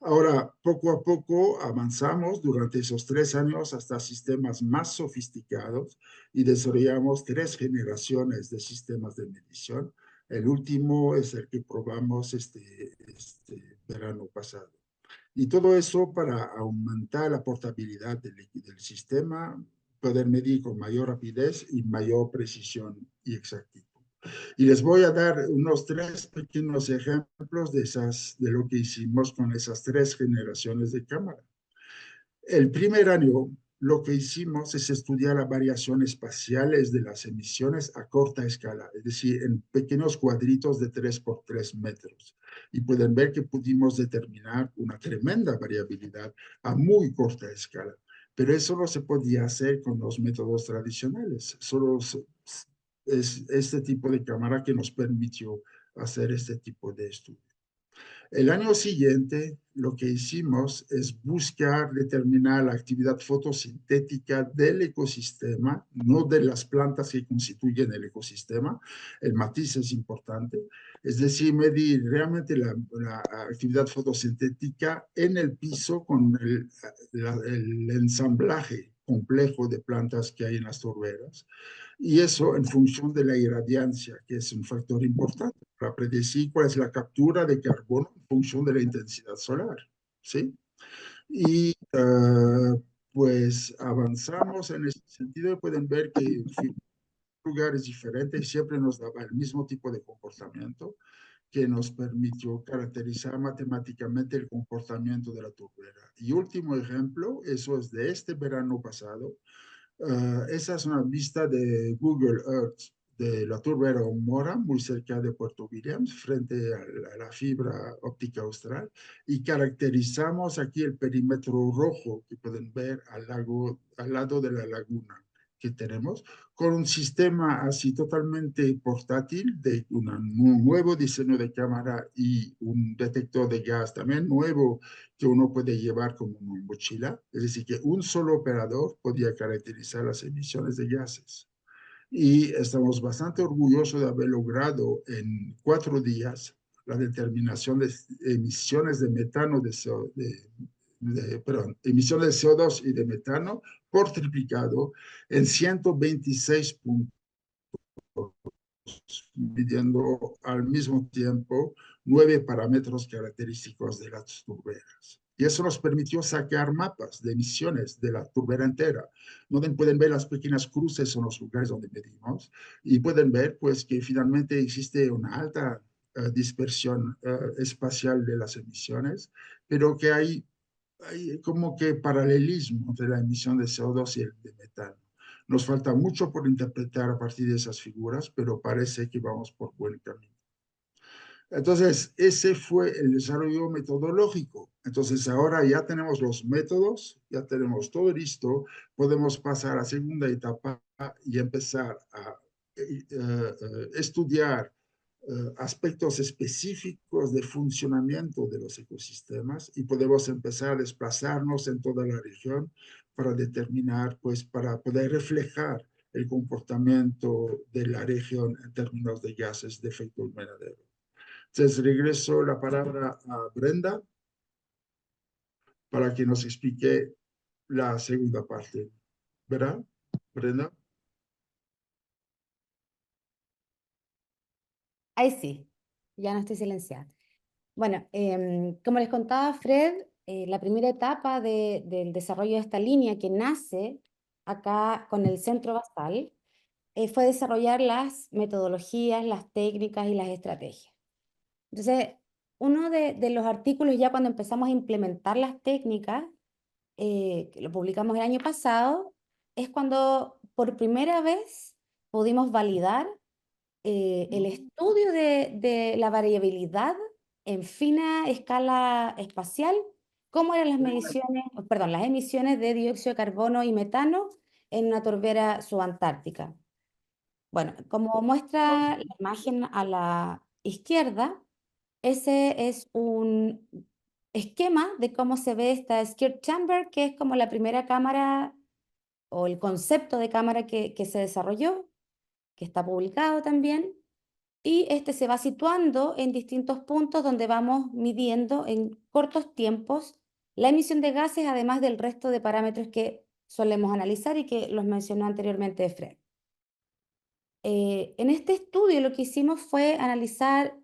Ahora, poco a poco avanzamos durante esos 3 años hasta sistemas más sofisticados y desarrollamos 3 generaciones de sistemas de medición. El último es el que probamos este verano pasado. Y todo eso para aumentar la portabilidad del sistema, poder medir con mayor rapidez y mayor precisión y exactitud. Y les voy a dar unos 3 pequeños ejemplos de lo que hicimos con esas 3 generaciones de cámara. El primer año, lo que hicimos es estudiar las variaciones espaciales de las emisiones a corta escala, es decir, en pequeños cuadritos de 3 por 3 metros. Y pueden ver que pudimos determinar una tremenda variabilidad a muy corta escala. Pero eso no se podía hacer con los métodos tradicionales. Solo es este tipo de cámara que nos permitió hacer este tipo de estudio. El año siguiente, lo que hicimos es buscar determinar la actividad fotosintética del ecosistema, no de las plantas que constituyen el ecosistema. El matiz es importante. Es decir, medir realmente la actividad fotosintética en el piso con el ensamblaje complejo de plantas que hay en las turberas. Y eso en función de la irradiancia, que es un factor importante para predecir cuál es la captura de carbono en función de la intensidad solar, ¿sí? Y pues avanzamos en ese sentido y pueden ver que en lugares diferentes siempre nos daba el mismo tipo de comportamiento que nos permitió caracterizar matemáticamente el comportamiento de la turbera. Y último ejemplo, eso es de este verano pasado. Esa es una vista de Google Earth de la turbera Humora, muy cerca de Puerto Williams, frente a la fibra óptica austral, y caracterizamos aquí el perímetro rojo que pueden ver al lado de la laguna que tenemos, con un sistema así totalmente portátil de un nuevo diseño de cámara y un detector de gas también nuevo que uno puede llevar como una mochila. Es decir, que un solo operador podía caracterizar las emisiones de gases. Y estamos bastante orgullosos de haber logrado en 4 días la determinación de emisiones de metano emisiones de CO2 y de metano por triplicado en 126 puntos, midiendo al mismo tiempo 9 parámetros característicos de las turberas. Y eso nos permitió sacar mapas de emisiones de la turbera entera, donde pueden ver las pequeñas cruces en los lugares donde medimos, y pueden ver pues que finalmente existe una alta dispersión espacial de las emisiones, pero que hay como que paralelismo entre la emisión de CO2 y el de metano. Nos falta mucho por interpretar a partir de esas figuras, pero parece que vamos por buen camino. Entonces, ese fue el desarrollo metodológico. Entonces, ahora ya tenemos los métodos, ya tenemos todo listo, podemos pasar a la segunda etapa y empezar a estudiar aspectos específicos de funcionamiento de los ecosistemas y podemos empezar a desplazarnos en toda la región para determinar, pues, para poder reflejar el comportamiento de la región en términos de gases de efecto invernadero. Entonces, regreso la palabra a Brenda para que nos explique la segunda parte. ¿Verdad, Brenda? Ahí sí, ya no estoy silenciada. Bueno, como les contaba Fred, la primera etapa del desarrollo de esta línea que nace acá con el Centro Basal fue desarrollar las metodologías, las técnicas y las estrategias. Entonces, uno de los artículos ya cuando empezamos a implementar las técnicas, que lo publicamos el año pasado, es cuando por primera vez pudimos validar el estudio de la variabilidad en fina escala espacial, cómo eran las mediciones, perdón, las emisiones de dióxido de carbono y metano en una turbera subantártica. Bueno, como muestra la imagen a la izquierda, ese es un esquema de cómo se ve esta Skirt Chamber, que es como la primera cámara o el concepto de cámara que se desarrolló, que está publicado también. Y este se va situando en distintos puntos donde vamos midiendo en cortos tiempos la emisión de gases, además del resto de parámetros que solemos analizar y que los mencionó anteriormente Fred. En este estudio lo que hicimos fue analizar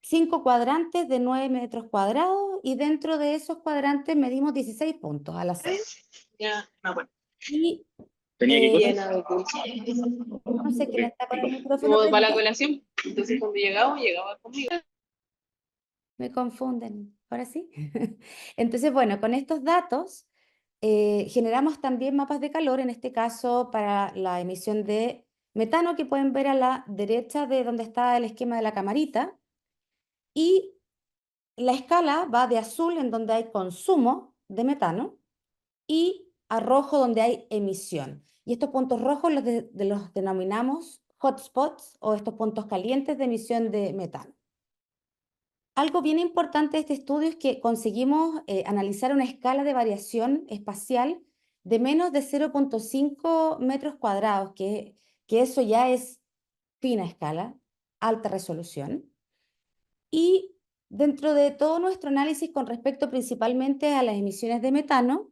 5 cuadrantes de 9 metros cuadrados y dentro de esos cuadrantes medimos 16 puntos al azar. Ya, no, bueno. Y Llena de no sé quién está con el micrófono como para la prendido. colación. Entonces cuando llegaba conmigo. Me confunden, ahora sí. Entonces, bueno, con estos datos generamos también mapas de calor, en este caso para la emisión de metano, que pueden ver a la derecha de donde está el esquema de la camarita. Y la escala va de azul, en donde hay consumo de metano, y a rojo, donde hay emisión. Y estos puntos rojos los denominamos hotspots o estos puntos calientes de emisión de metano. Algo bien importante de este estudio es que conseguimos analizar una escala de variación espacial de menos de 0,5 metros cuadrados, que eso ya es fina escala, alta resolución. Y dentro de todo nuestro análisis con respecto principalmente a las emisiones de metano,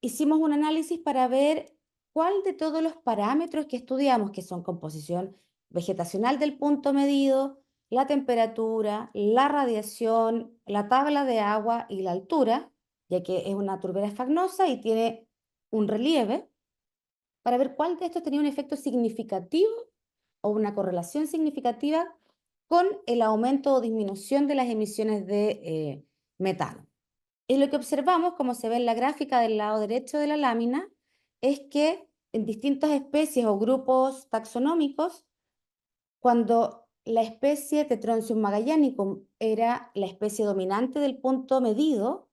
hicimos un análisis para ver cuál de todos los parámetros que estudiamos, que son composición vegetacional del punto medido, la temperatura, la radiación, la tabla de agua y la altura, ya que es una turbera esfagnosa y tiene un relieve, para ver cuál de estos tenía un efecto significativo o una correlación significativa con el aumento o disminución de las emisiones de metano. Y lo que observamos, como se ve en la gráfica del lado derecho de la lámina, es que en distintas especies o grupos taxonómicos, cuando la especie Tetronychus magellanicum era la especie dominante del punto medido,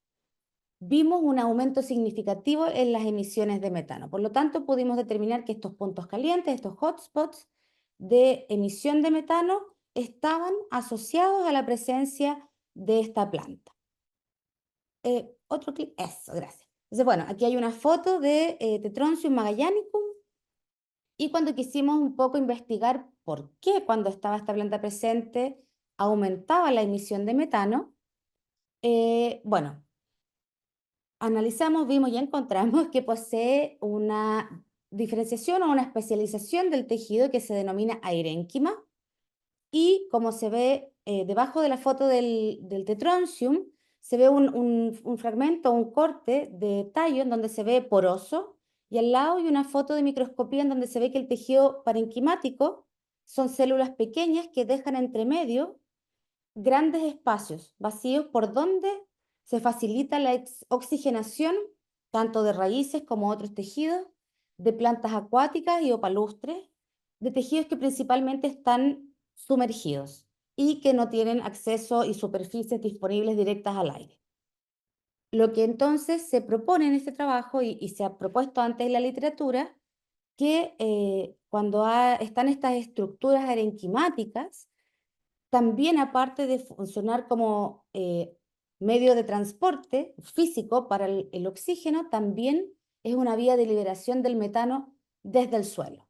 vimos un aumento significativo en las emisiones de metano. Por lo tanto, pudimos determinar que estos puntos calientes, estos hotspots de emisión de metano, estaban asociados a la presencia de esta planta. Otro clic, eso, gracias. Entonces, bueno, aquí hay una foto de Tetronychus magellanicum y cuando quisimos un poco investigar por qué cuando estaba esta planta presente aumentaba la emisión de metano, bueno, analizamos, vimos y encontramos que posee una diferenciación o una especialización del tejido que se denomina aerénquima, y como se ve debajo de la foto del tetronscium, se ve un fragmento, un corte de tallo en donde se ve poroso, y al lado hay una foto de microscopía en donde se ve que el tejido parenquimático son células pequeñas que dejan entre medio grandes espacios vacíos por donde se facilita la oxigenación tanto de raíces como otros tejidos, de plantas acuáticas y o palustres, de tejidos que principalmente están sumergidos y que no tienen acceso y superficies disponibles directas al aire. Lo que entonces se propone en este trabajo y se ha propuesto antes en la literatura, que cuando están estas estructuras arenquimáticas, también aparte de funcionar como medio de transporte físico para el oxígeno, también es una vía de liberación del metano desde el suelo.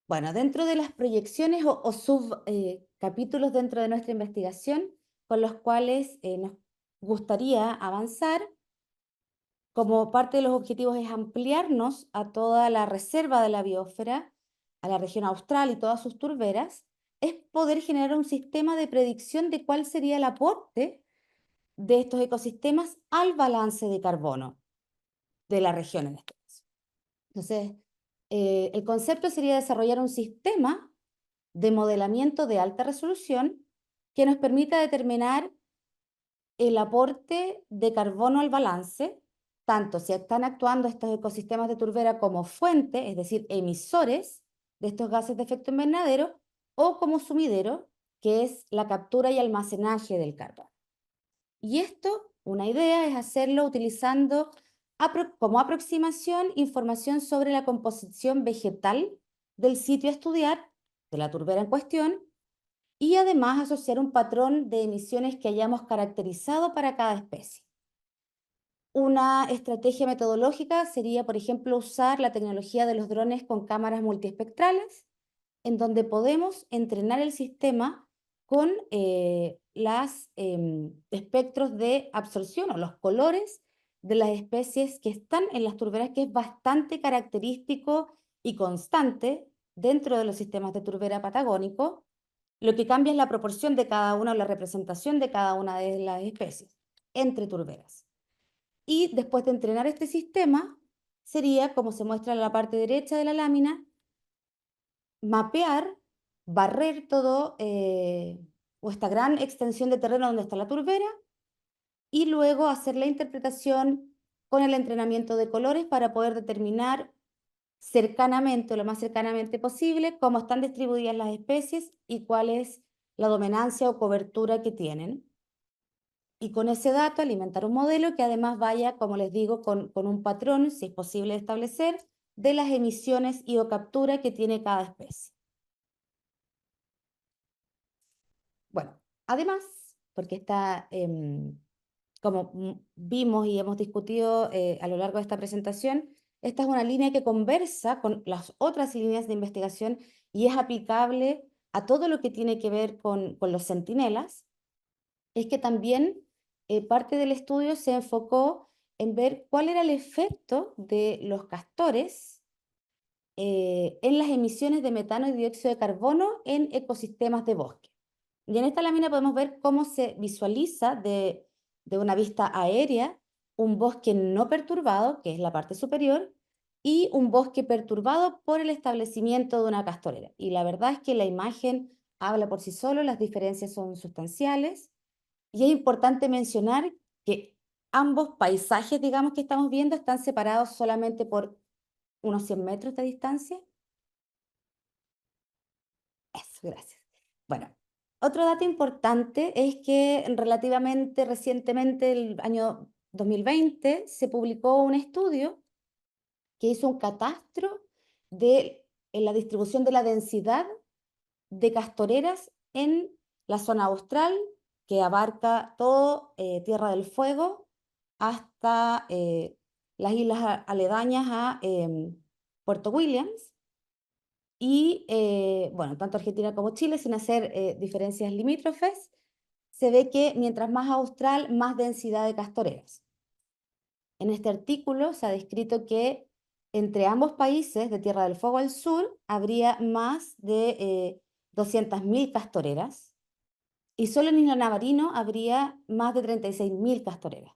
Bueno, dentro de las proyecciones o subcapítulos dentro de nuestra investigación con los cuales nos gustaría avanzar, como parte de los objetivos es ampliarnos a toda la reserva de la biosfera, a la región austral y todas sus turberas, es poder generar un sistema de predicción de cuál sería el aporte de estos ecosistemas al balance de carbono de la región en este caso. Entonces, el concepto sería desarrollar un sistema de modelamiento de alta resolución que nos permita determinar el aporte de carbono al balance, tanto si están actuando estos ecosistemas de turbera como fuente, es decir, emisores de estos gases de efecto invernadero, o como sumidero, que es la captura y almacenaje del carbono. Y esto, una idea, es hacerlo utilizando como aproximación información sobre la composición vegetal del sitio a estudiar, de la turbera en cuestión, y además asociar un patrón de emisiones que hayamos caracterizado para cada especie. Una estrategia metodológica sería, por ejemplo, usar la tecnología de los drones con cámaras multiespectrales, en donde podemos entrenar el sistema con los espectros de absorción o los colores de las especies que están en las turberas, que es bastante característico y constante dentro de los sistemas de turbera patagónico. Lo que cambia es la proporción de cada una o la representación de cada una de las especies entre turberas. Y después de entrenar este sistema, sería, como se muestra en la parte derecha de la lámina, mapear, barrer todo o esta gran extensión de terreno donde está la turbera, y luego hacer la interpretación con el entrenamiento de colores para poder determinar cercanamente, lo más cercanamente posible, cómo están distribuidas las especies y cuál es la dominancia o cobertura que tienen. Y con ese dato alimentar un modelo que además vaya, como les digo, con un patrón, si es posible establecer, de las emisiones y o captura que tiene cada especie. Bueno, además, porque está, como vimos y hemos discutido a lo largo de esta presentación, esta es una línea que conversa con las otras líneas de investigación y es aplicable a todo lo que tiene que ver con los centinelas. Es que también parte del estudio se enfocó en ver cuál era el efecto de los castores en las emisiones de metano y dióxido de carbono en ecosistemas de bosque. Y en esta lámina podemos ver cómo se visualiza de una vista aérea un bosque no perturbado, que es la parte superior, y un bosque perturbado por el establecimiento de una castorera. Y la verdad es que la imagen habla por sí solo, las diferencias son sustanciales, y es importante mencionar que ambos paisajes, digamos, que estamos viendo están separados solamente por unos 100 metros de distancia. Eso, gracias. Bueno, otro dato importante es que relativamente recientemente, el año 2020, se publicó un estudio que hizo un catastro en la distribución de la densidad de castoreras en la zona austral, que abarca todo Tierra del Fuego hasta las islas aledañas a Puerto Williams. Y, bueno, tanto Argentina como Chile, sin hacer diferencias limítrofes, se ve que mientras más austral, más densidad de castoreras. En este artículo se ha descrito que entre ambos países, de Tierra del Fuego al sur, habría más de 200.000 castoreras, y solo en Isla Navarino habría más de 36.000 castoreras,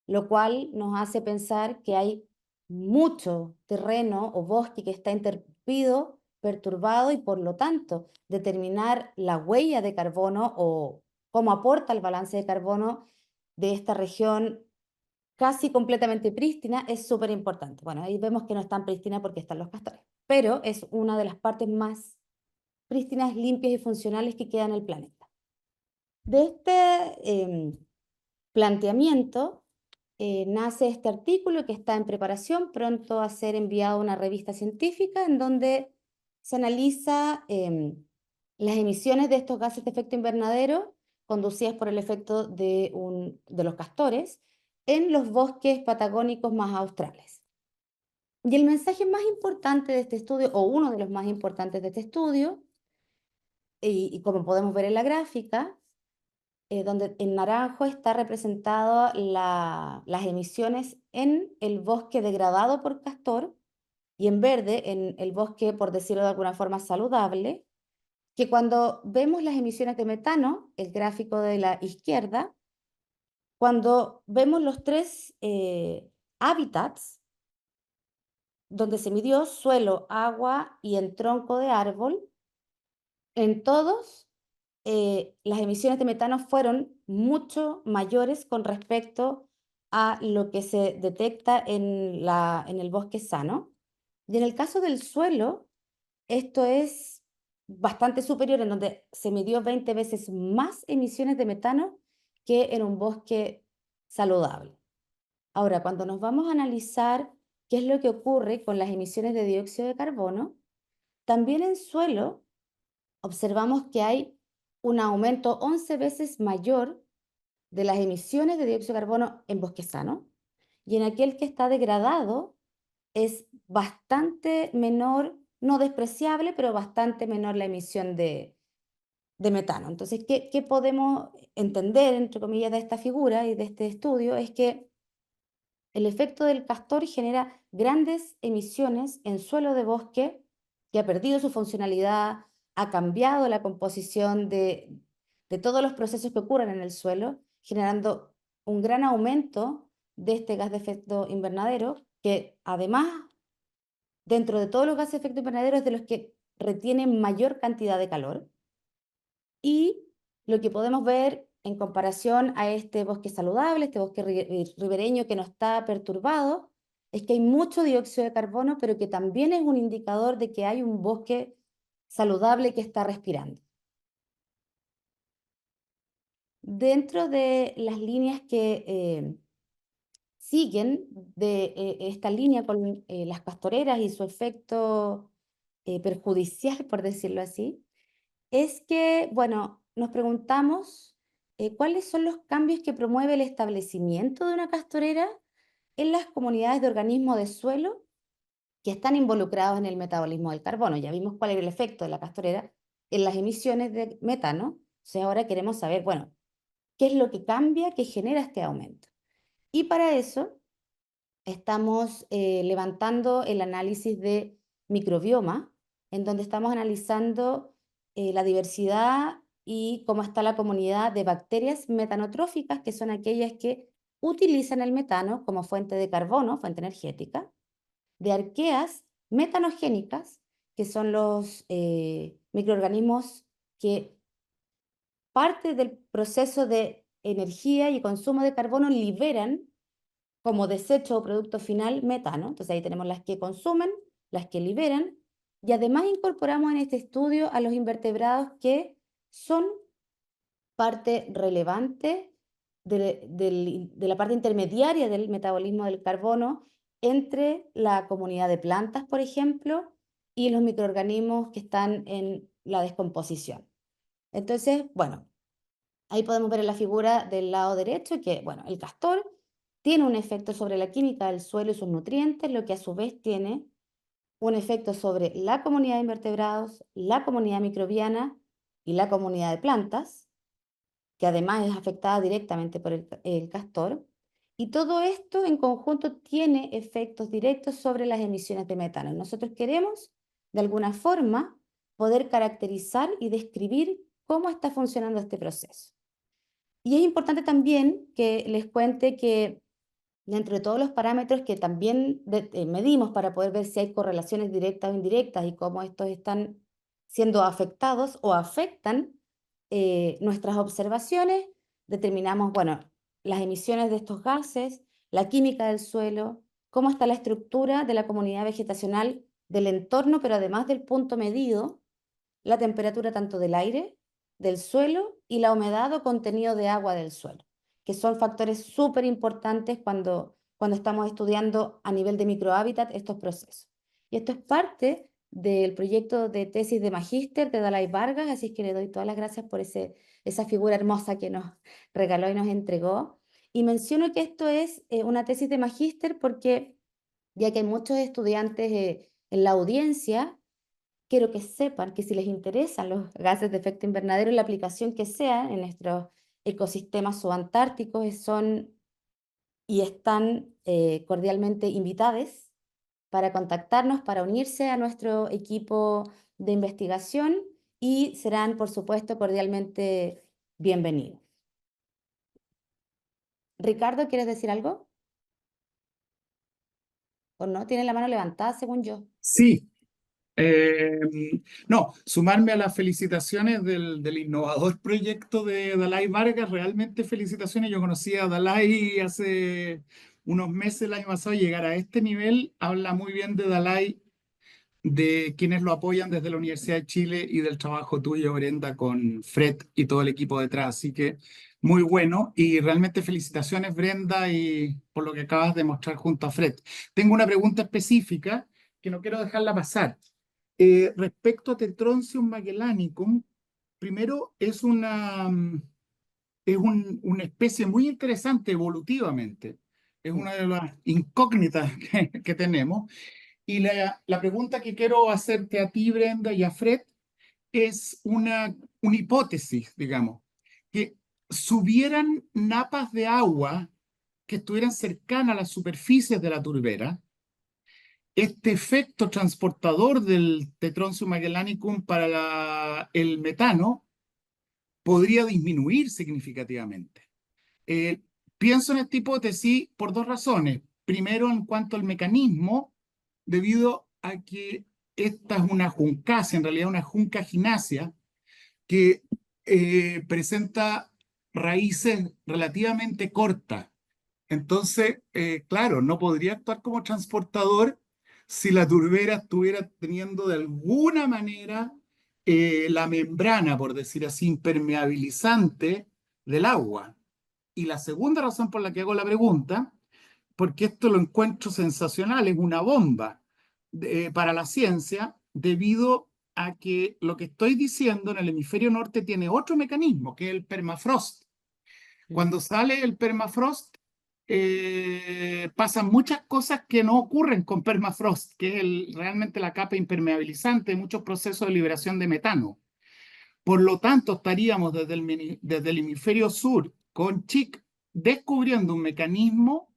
lo cual nos hace pensar que hay mucho terreno o bosque que está interrumpido, perturbado, y por lo tanto determinar la huella de carbono o cómo aporta el balance de carbono de esta región casi completamente prístina es súper importante. Bueno, ahí vemos que no es tan prístina porque están los castores, pero es una de las partes más prístinas, limpias y funcionales que queda en el planeta. De este planteamiento nace este artículo que está en preparación, pronto a ser enviado a una revista científica, en donde se analiza las emisiones de estos gases de efecto invernadero conducidas por el efecto de los castores en los bosques patagónicos más australes. Y el mensaje más importante de este estudio, o uno de los más importantes de este estudio, y como podemos ver en la gráfica, donde en naranjo está representado las emisiones en el bosque degradado por castor, y en verde en el bosque, por decirlo de alguna forma, saludable, que cuando vemos las emisiones de metano, el gráfico de la izquierda, cuando vemos los tres hábitats donde se midió suelo, agua y en tronco de árbol, en todos las emisiones de metano fueron mucho mayores con respecto a lo que se detecta en el bosque sano. Y en el caso del suelo, esto es bastante superior, en donde se midió 20 veces más emisiones de metano que en un bosque saludable. Ahora, cuando nos vamos a analizar qué es lo que ocurre con las emisiones de dióxido de carbono, también en suelo observamos que hay un aumento 11 veces mayor de las emisiones de dióxido de carbono en bosque sano, y en aquel que está degradado es bastante menor, no despreciable, pero bastante menor la emisión de metano. Entonces, ¿qué podemos entender, entre comillas, de esta figura y de este estudio? Es que el efecto del castor genera grandes emisiones en suelo de bosque que ha perdido su funcionalidad, ha cambiado la composición de todos los procesos que ocurren en el suelo, generando un gran aumento de este gas de efecto invernadero, que además, dentro de todos los gases de efecto invernadero, es de los que retienen mayor cantidad de calor. Y lo que podemos ver en comparación a este bosque saludable, este bosque ribereño que no está perturbado, es que hay mucho dióxido de carbono, pero que también es un indicador de que hay un bosque saludable que está respirando. Dentro de las líneas que siguen de esta línea con las castoreras y su efecto perjudicial, por decirlo así, es que, bueno, nos preguntamos cuáles son los cambios que promueve el establecimiento de una castorera en las comunidades de organismos de suelo que están involucrados en el metabolismo del carbono. Ya vimos cuál era el efecto de la castorera en las emisiones de metano. Entonces ahora queremos saber, bueno, qué es lo que cambia, que genera este aumento. Y para eso estamos levantando el análisis de microbioma, en donde estamos analizando la diversidad y cómo está la comunidad de bacterias metanotróficas, que son aquellas que utilizan el metano como fuente de carbono, fuente energética, de arqueas metanogénicas, que son los microorganismos que parte del proceso de energía y consumo de carbono liberan como desecho o producto final metano. Entonces ahí tenemos las que consumen, las que liberan, y además incorporamos en este estudio a los invertebrados que son parte relevante de la parte intermediaria del metabolismo del carbono entre la comunidad de plantas, por ejemplo, y los microorganismos que están en la descomposición. Entonces, bueno, ahí podemos ver en la figura del lado derecho que, bueno, el castor tiene un efecto sobre la química del suelo y sus nutrientes, lo que a su vez tiene un efecto sobre la comunidad de invertebrados, la comunidad microbiana y la comunidad de plantas. que además es afectada directamente por el castor. Y todo esto en conjunto tiene efectos directos sobre las emisiones de metano. Nosotros queremos, de alguna forma, poder caracterizar y describir cómo está funcionando este proceso. Y es importante también que les cuente que dentro de todos los parámetros que también medimos para poder ver si hay correlaciones directas o indirectas y cómo estos están siendo afectados o afectan nuestras observaciones, determinamos, bueno, las emisiones de estos gases, la química del suelo, cómo está la estructura de la comunidad vegetacional del entorno, pero además del punto medido, la temperatura tanto del aire, del suelo y la humedad o contenido de agua del suelo, que son factores súper importantes cuando estamos estudiando a nivel de microhábitat estos procesos. Y esto es parte del proyecto de tesis de magíster de Dalai Vargas, así es que le doy todas las gracias por esa figura hermosa que nos regaló y nos entregó. Y menciono que esto es una tesis de magíster porque, ya que hay muchos estudiantes en la audiencia, quiero que sepan que si les interesan los gases de efecto invernadero, la aplicación que sea en nuestros ecosistemas subantárticos son y están cordialmente invitados para contactarnos, para unirse a nuestro equipo de investigación y serán, por supuesto, cordialmente bienvenidos. Ricardo, ¿quieres decir algo? ¿O no? Tiene la mano levantada, según yo. Sí. No, sumarme a las felicitaciones del innovador proyecto de Dalai Vargas. Realmente felicitaciones. Yo conocí a Dalai hace unos meses, el año pasado. Llegar a este nivel habla muy bien de Dalai, de quienes lo apoyan desde la Universidad de Chile y del trabajo tuyo, Brenda, con Fred y todo el equipo detrás. Así que muy bueno y realmente felicitaciones, Brenda, y por lo que acabas de mostrar junto a Fred. Tengo una pregunta específica que no quiero dejarla pasar. Respecto a Tetronychus magellanicum, primero es una especie muy interesante evolutivamente. Es una de las incógnitas que tenemos. Y la pregunta que quiero hacerte a ti, Brenda, y a Fred, es una hipótesis, digamos, que subieran napas de agua que estuvieran cercanas a las superficies de la turbera. Este efecto transportador del Tetronychus magellanicum para el metano podría disminuir significativamente. Pienso en esta hipótesis por dos razones. Primero, en cuanto al mecanismo, debido a que esta es una juncácea, en realidad una junca ginácea, que presenta raíces relativamente cortas. Entonces, claro, no podría actuar como transportador si la turbera estuviera teniendo de alguna manera la membrana, por decir así, impermeabilizante del agua. Y la segunda razón por la que hago la pregunta, porque esto lo encuentro sensacional, es una bomba para la ciencia, debido a que lo que estoy diciendo en el hemisferio norte tiene otro mecanismo, que es el permafrost. Cuando sale el permafrost, pasan muchas cosas que no ocurren con permafrost, que es realmente la capa impermeabilizante de muchos procesos de liberación de metano. Por lo tanto, estaríamos desde el hemisferio sur con Chick descubriendo un mecanismo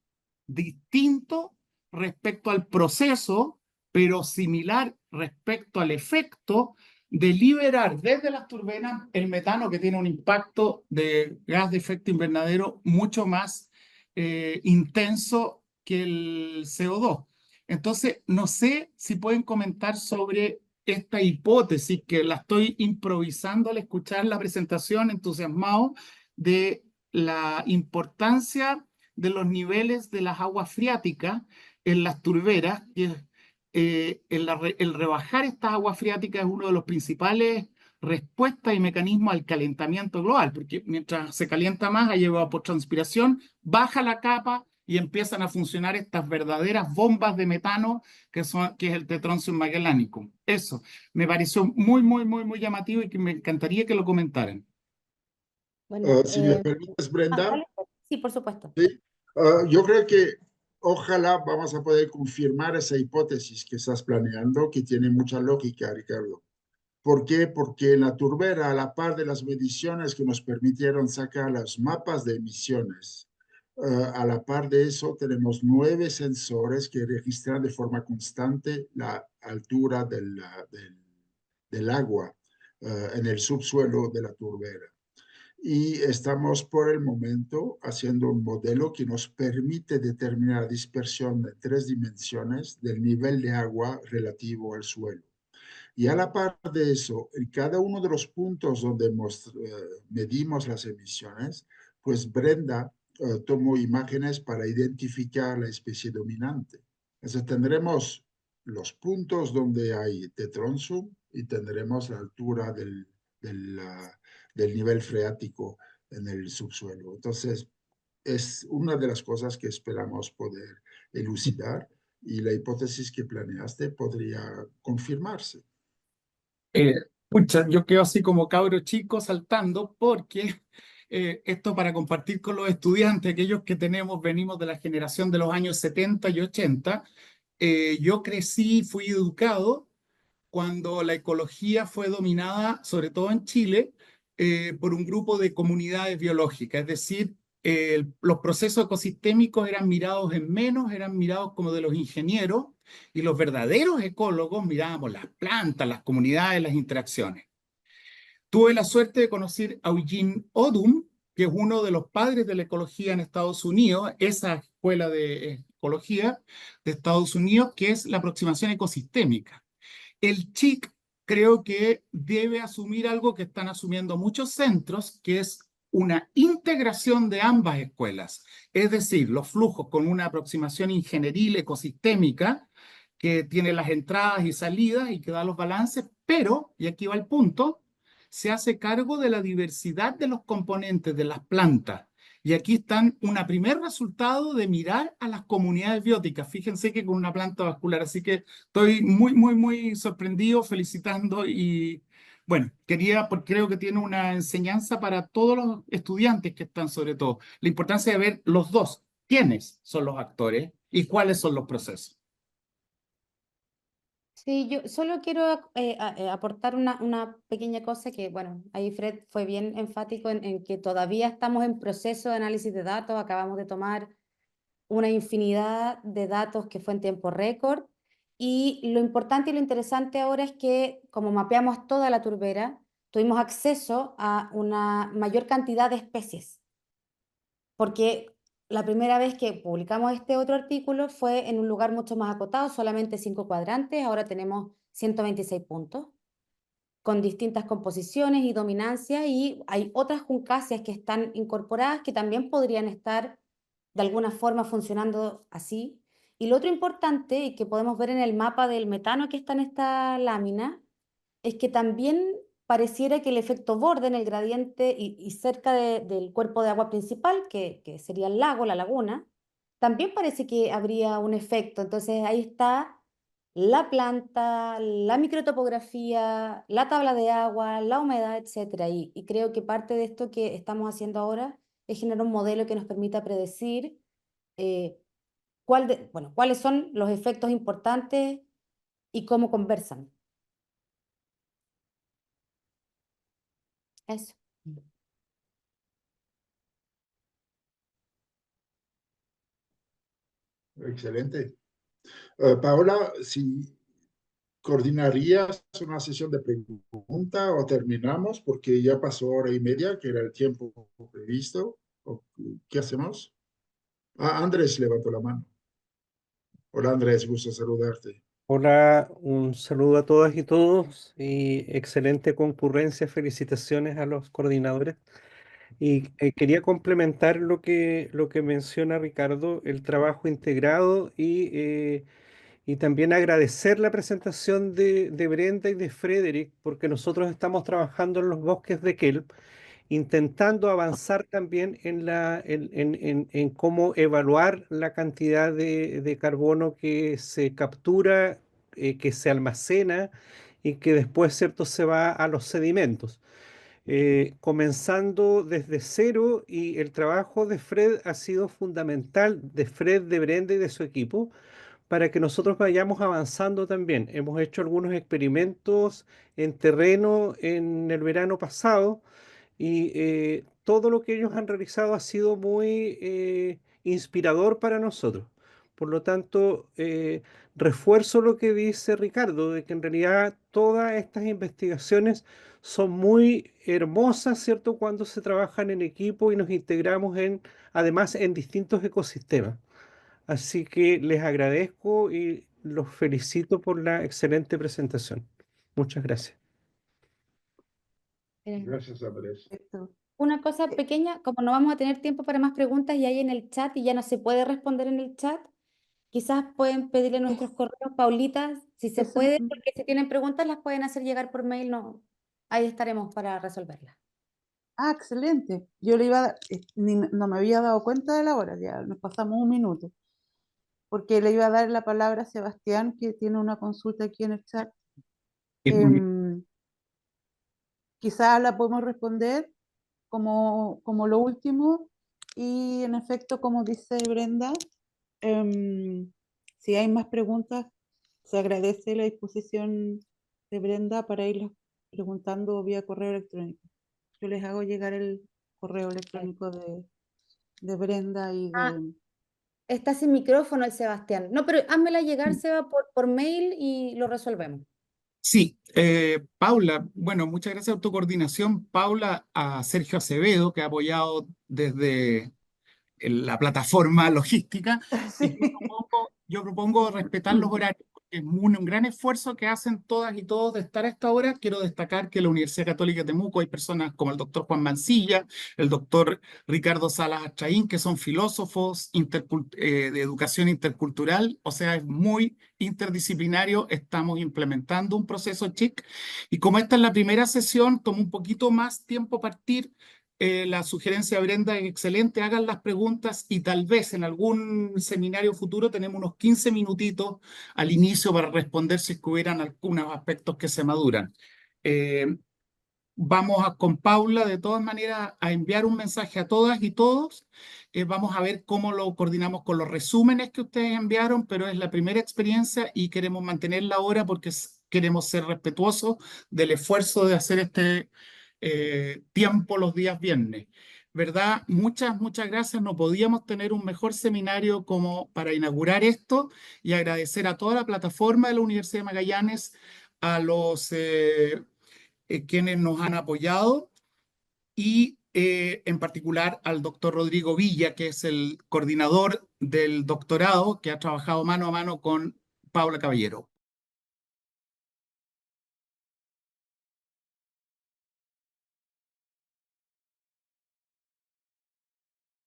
distinto respecto al proceso, pero similar respecto al efecto de liberar desde las turbinas el metano, que tiene un impacto de gas de efecto invernadero mucho más intenso que el CO2. Entonces, no sé si pueden comentar sobre esta hipótesis, que la estoy improvisando al escuchar la presentación, entusiasmado de la importancia de los niveles de las aguas freáticas en las turberas, que el rebajar estas aguas freáticas es uno de los principales respuestas y mecanismos al calentamiento global, porque mientras se calienta más, hay evapotranspiración, baja la capa y empiezan a funcionar estas verdaderas bombas de metano que es el Tetronychus magellanicum. Eso me pareció muy, muy, muy, muy llamativo y que me encantaría que lo comentaran. Bueno, Si me permites, Brenda, dale. Sí, por supuesto. ¿sí? Yo creo que ojalá vamos a poder confirmar esa hipótesis que estás planeando, que tiene mucha lógica, Ricardo. ¿Por qué? Porque en la turbera, a la par de las mediciones que nos permitieron sacar los mapas de emisiones, a la par de eso tenemos 9 sensores que registran de forma constante la altura del agua en el subsuelo de la turbera. Y estamos por el momento haciendo un modelo que nos permite determinar la dispersión de 3 dimensiones del nivel de agua relativo al suelo. Y a la par de eso, en cada uno de los puntos donde medimos las emisiones, pues Brenda tomó imágenes para identificar la especie dominante. Entonces tendremos los puntos donde hay tetronsum y tendremos la altura del nivel freático en el subsuelo. Entonces, es una de las cosas que esperamos poder elucidar y la hipótesis que planeaste podría confirmarse. Eh, Pucha, yo quedo así como cabro chico saltando porque esto para compartir con los estudiantes, aquellos que venimos de la generación de los años 70 y 80, yo crecí, fui educado cuando la ecología fue dominada, sobre todo en Chile, por un grupo de comunidades biológicas, es decir, los procesos ecosistémicos eran mirados en menos, eran mirados como de los ingenieros, y los verdaderos ecólogos mirábamos las plantas, las comunidades, las interacciones. Tuve la suerte de conocer a Eugene Odum, que es uno de los padres de la ecología en Estados Unidos, esa escuela de ecología de Estados Unidos, que es la aproximación ecosistémica. El CHIC creo que debe asumir algo que están asumiendo muchos centros, que es una integración de ambas escuelas, es decir, los flujos con una aproximación ingenieril ecosistémica que tiene las entradas y salidas y que da los balances, pero, y aquí va el punto, se hace cargo de la diversidad de los componentes de las plantas. Y aquí están un primer resultado de mirar a las comunidades bióticas. Fíjense que con una planta vascular. Así que estoy muy, muy, muy sorprendido, felicitando y bueno, porque creo que tiene una enseñanza para todos los estudiantes que están sobre todo. La importancia de ver los dos, quiénes son los actores y cuáles son los procesos. Sí, yo solo quiero aportar una pequeña cosa que, bueno, ahí Fred fue bien enfático en que todavía estamos en proceso de análisis de datos, acabamos de tomar una infinidad de datos que fue en tiempo récord y lo importante y lo interesante ahora es que como mapeamos toda la turbera, tuvimos acceso a una mayor cantidad de especies, porque la primera vez que publicamos este otro artículo fue en un lugar mucho más acotado, solamente 5 cuadrantes, ahora tenemos 126 puntos con distintas composiciones y dominancias y hay otras juncáceas que están incorporadas que también podrían estar de alguna forma funcionando así. Y lo otro importante y que podemos ver en el mapa del metano que está en esta lámina es que también pareciera que el efecto borde en el gradiente y cerca del cuerpo de agua principal, que sería el lago, la laguna, también parece que habría un efecto. Entonces ahí está la planta, la microtopografía, la tabla de agua, la humedad, etcétera. Y creo que parte de esto que estamos haciendo ahora es generar un modelo que nos permita predecir eh, bueno, cuáles son los efectos importantes y cómo conversan. Eso. Excelente. Paola, si coordinarías una sesión de pregunta o terminamos porque ya pasó hora y media, que era el tiempo previsto. ¿Qué hacemos? Ah, Andrés levantó la mano. Hola Andrés, gusto saludarte. Hola, un saludo a todas y todos y excelente concurrencia. Felicitaciones a los coordinadores. Y quería complementar lo que menciona Ricardo, el trabajo integrado y también agradecer la presentación de Brenda y de Frederick, porque nosotros estamos trabajando en los bosques de Kelp intentando avanzar también en cómo evaluar la cantidad de carbono que se captura, que se almacena y que después, ¿cierto?, se va a los sedimentos. Comenzando desde cero y el trabajo de Fred ha sido fundamental, de Fred, de Brenda y de su equipo, para que nosotros vayamos avanzando también. Hemos hecho algunos experimentos en terreno en el verano pasado y todo lo que ellos han realizado ha sido muy inspirador para nosotros. Por lo tanto, refuerzo lo que dice Ricardo, de que en realidad todas estas investigaciones son muy hermosas, ¿cierto? Cuando se trabajan en equipo y nos integramos además en distintos ecosistemas. Así que les agradezco y los felicito por la excelente presentación. Muchas gracias. Gracias, Andrés. Perfecto. Una cosa pequeña, como no vamos a tener tiempo para más preguntas y hay en el chat y ya no se puede responder en el chat, quizás pueden pedirle nuestros correos, Paulita, si se puede, porque si tienen preguntas las pueden hacer llegar por mail, no, ahí estaremos para resolverlas. Ah, excelente. Yo le iba a dar, no me había dado cuenta de la hora, ya nos pasamos un minuto, porque le iba a dar la palabra a Sebastián, que tiene una consulta aquí en el chat. Quizás la podemos responder como lo último, y en efecto, como dice Brenda, si hay más preguntas, se agradece la disposición de Brenda para irlas preguntando vía correo electrónico. Yo les hago llegar el correo electrónico de Brenda y de... Está sin micrófono el Sebastián. No, pero házmela llegar, Seba, por mail y lo resolvemos. Sí, Paula, bueno, muchas gracias por tu coordinación. Paula, a Sergio Acevedo, que ha apoyado desde la plataforma logística. Y Sí. yo propongo respetar los horarios, porque es un gran esfuerzo que hacen todas y todos de estar a esta hora. Quiero destacar que en la Universidad Católica de Temuco hay personas como el doctor Juan Mancilla, el doctor Ricardo Salas Astraín, que son filósofos de educación intercultural, o sea, es muy interdisciplinario. Estamos implementando un proceso CHIC, y como esta es la primera sesión, tomó un poquito más tiempo partir. La sugerencia de Brenda es excelente, hagan las preguntas y tal vez en algún seminario futuro tenemos unos 15 minutitos al inicio para responder si es que hubieran algunos aspectos que se maduran. Con Paula de todas maneras a enviar un mensaje a todas y todos. Vamos a ver cómo lo coordinamos con los resúmenes que ustedes enviaron, pero es la primera experiencia y queremos mantenerla ahora porque queremos ser respetuosos del esfuerzo de hacer este tiempo los días viernes. ¿Verdad? Muchas gracias. No podíamos tener un mejor seminario como para inaugurar esto, y agradecer a toda la plataforma de la Universidad de Magallanes, a los quienes nos han apoyado, y en particular al doctor Rodrigo Villa, que es el coordinador del doctorado, que ha trabajado mano a mano con Paula Caballero.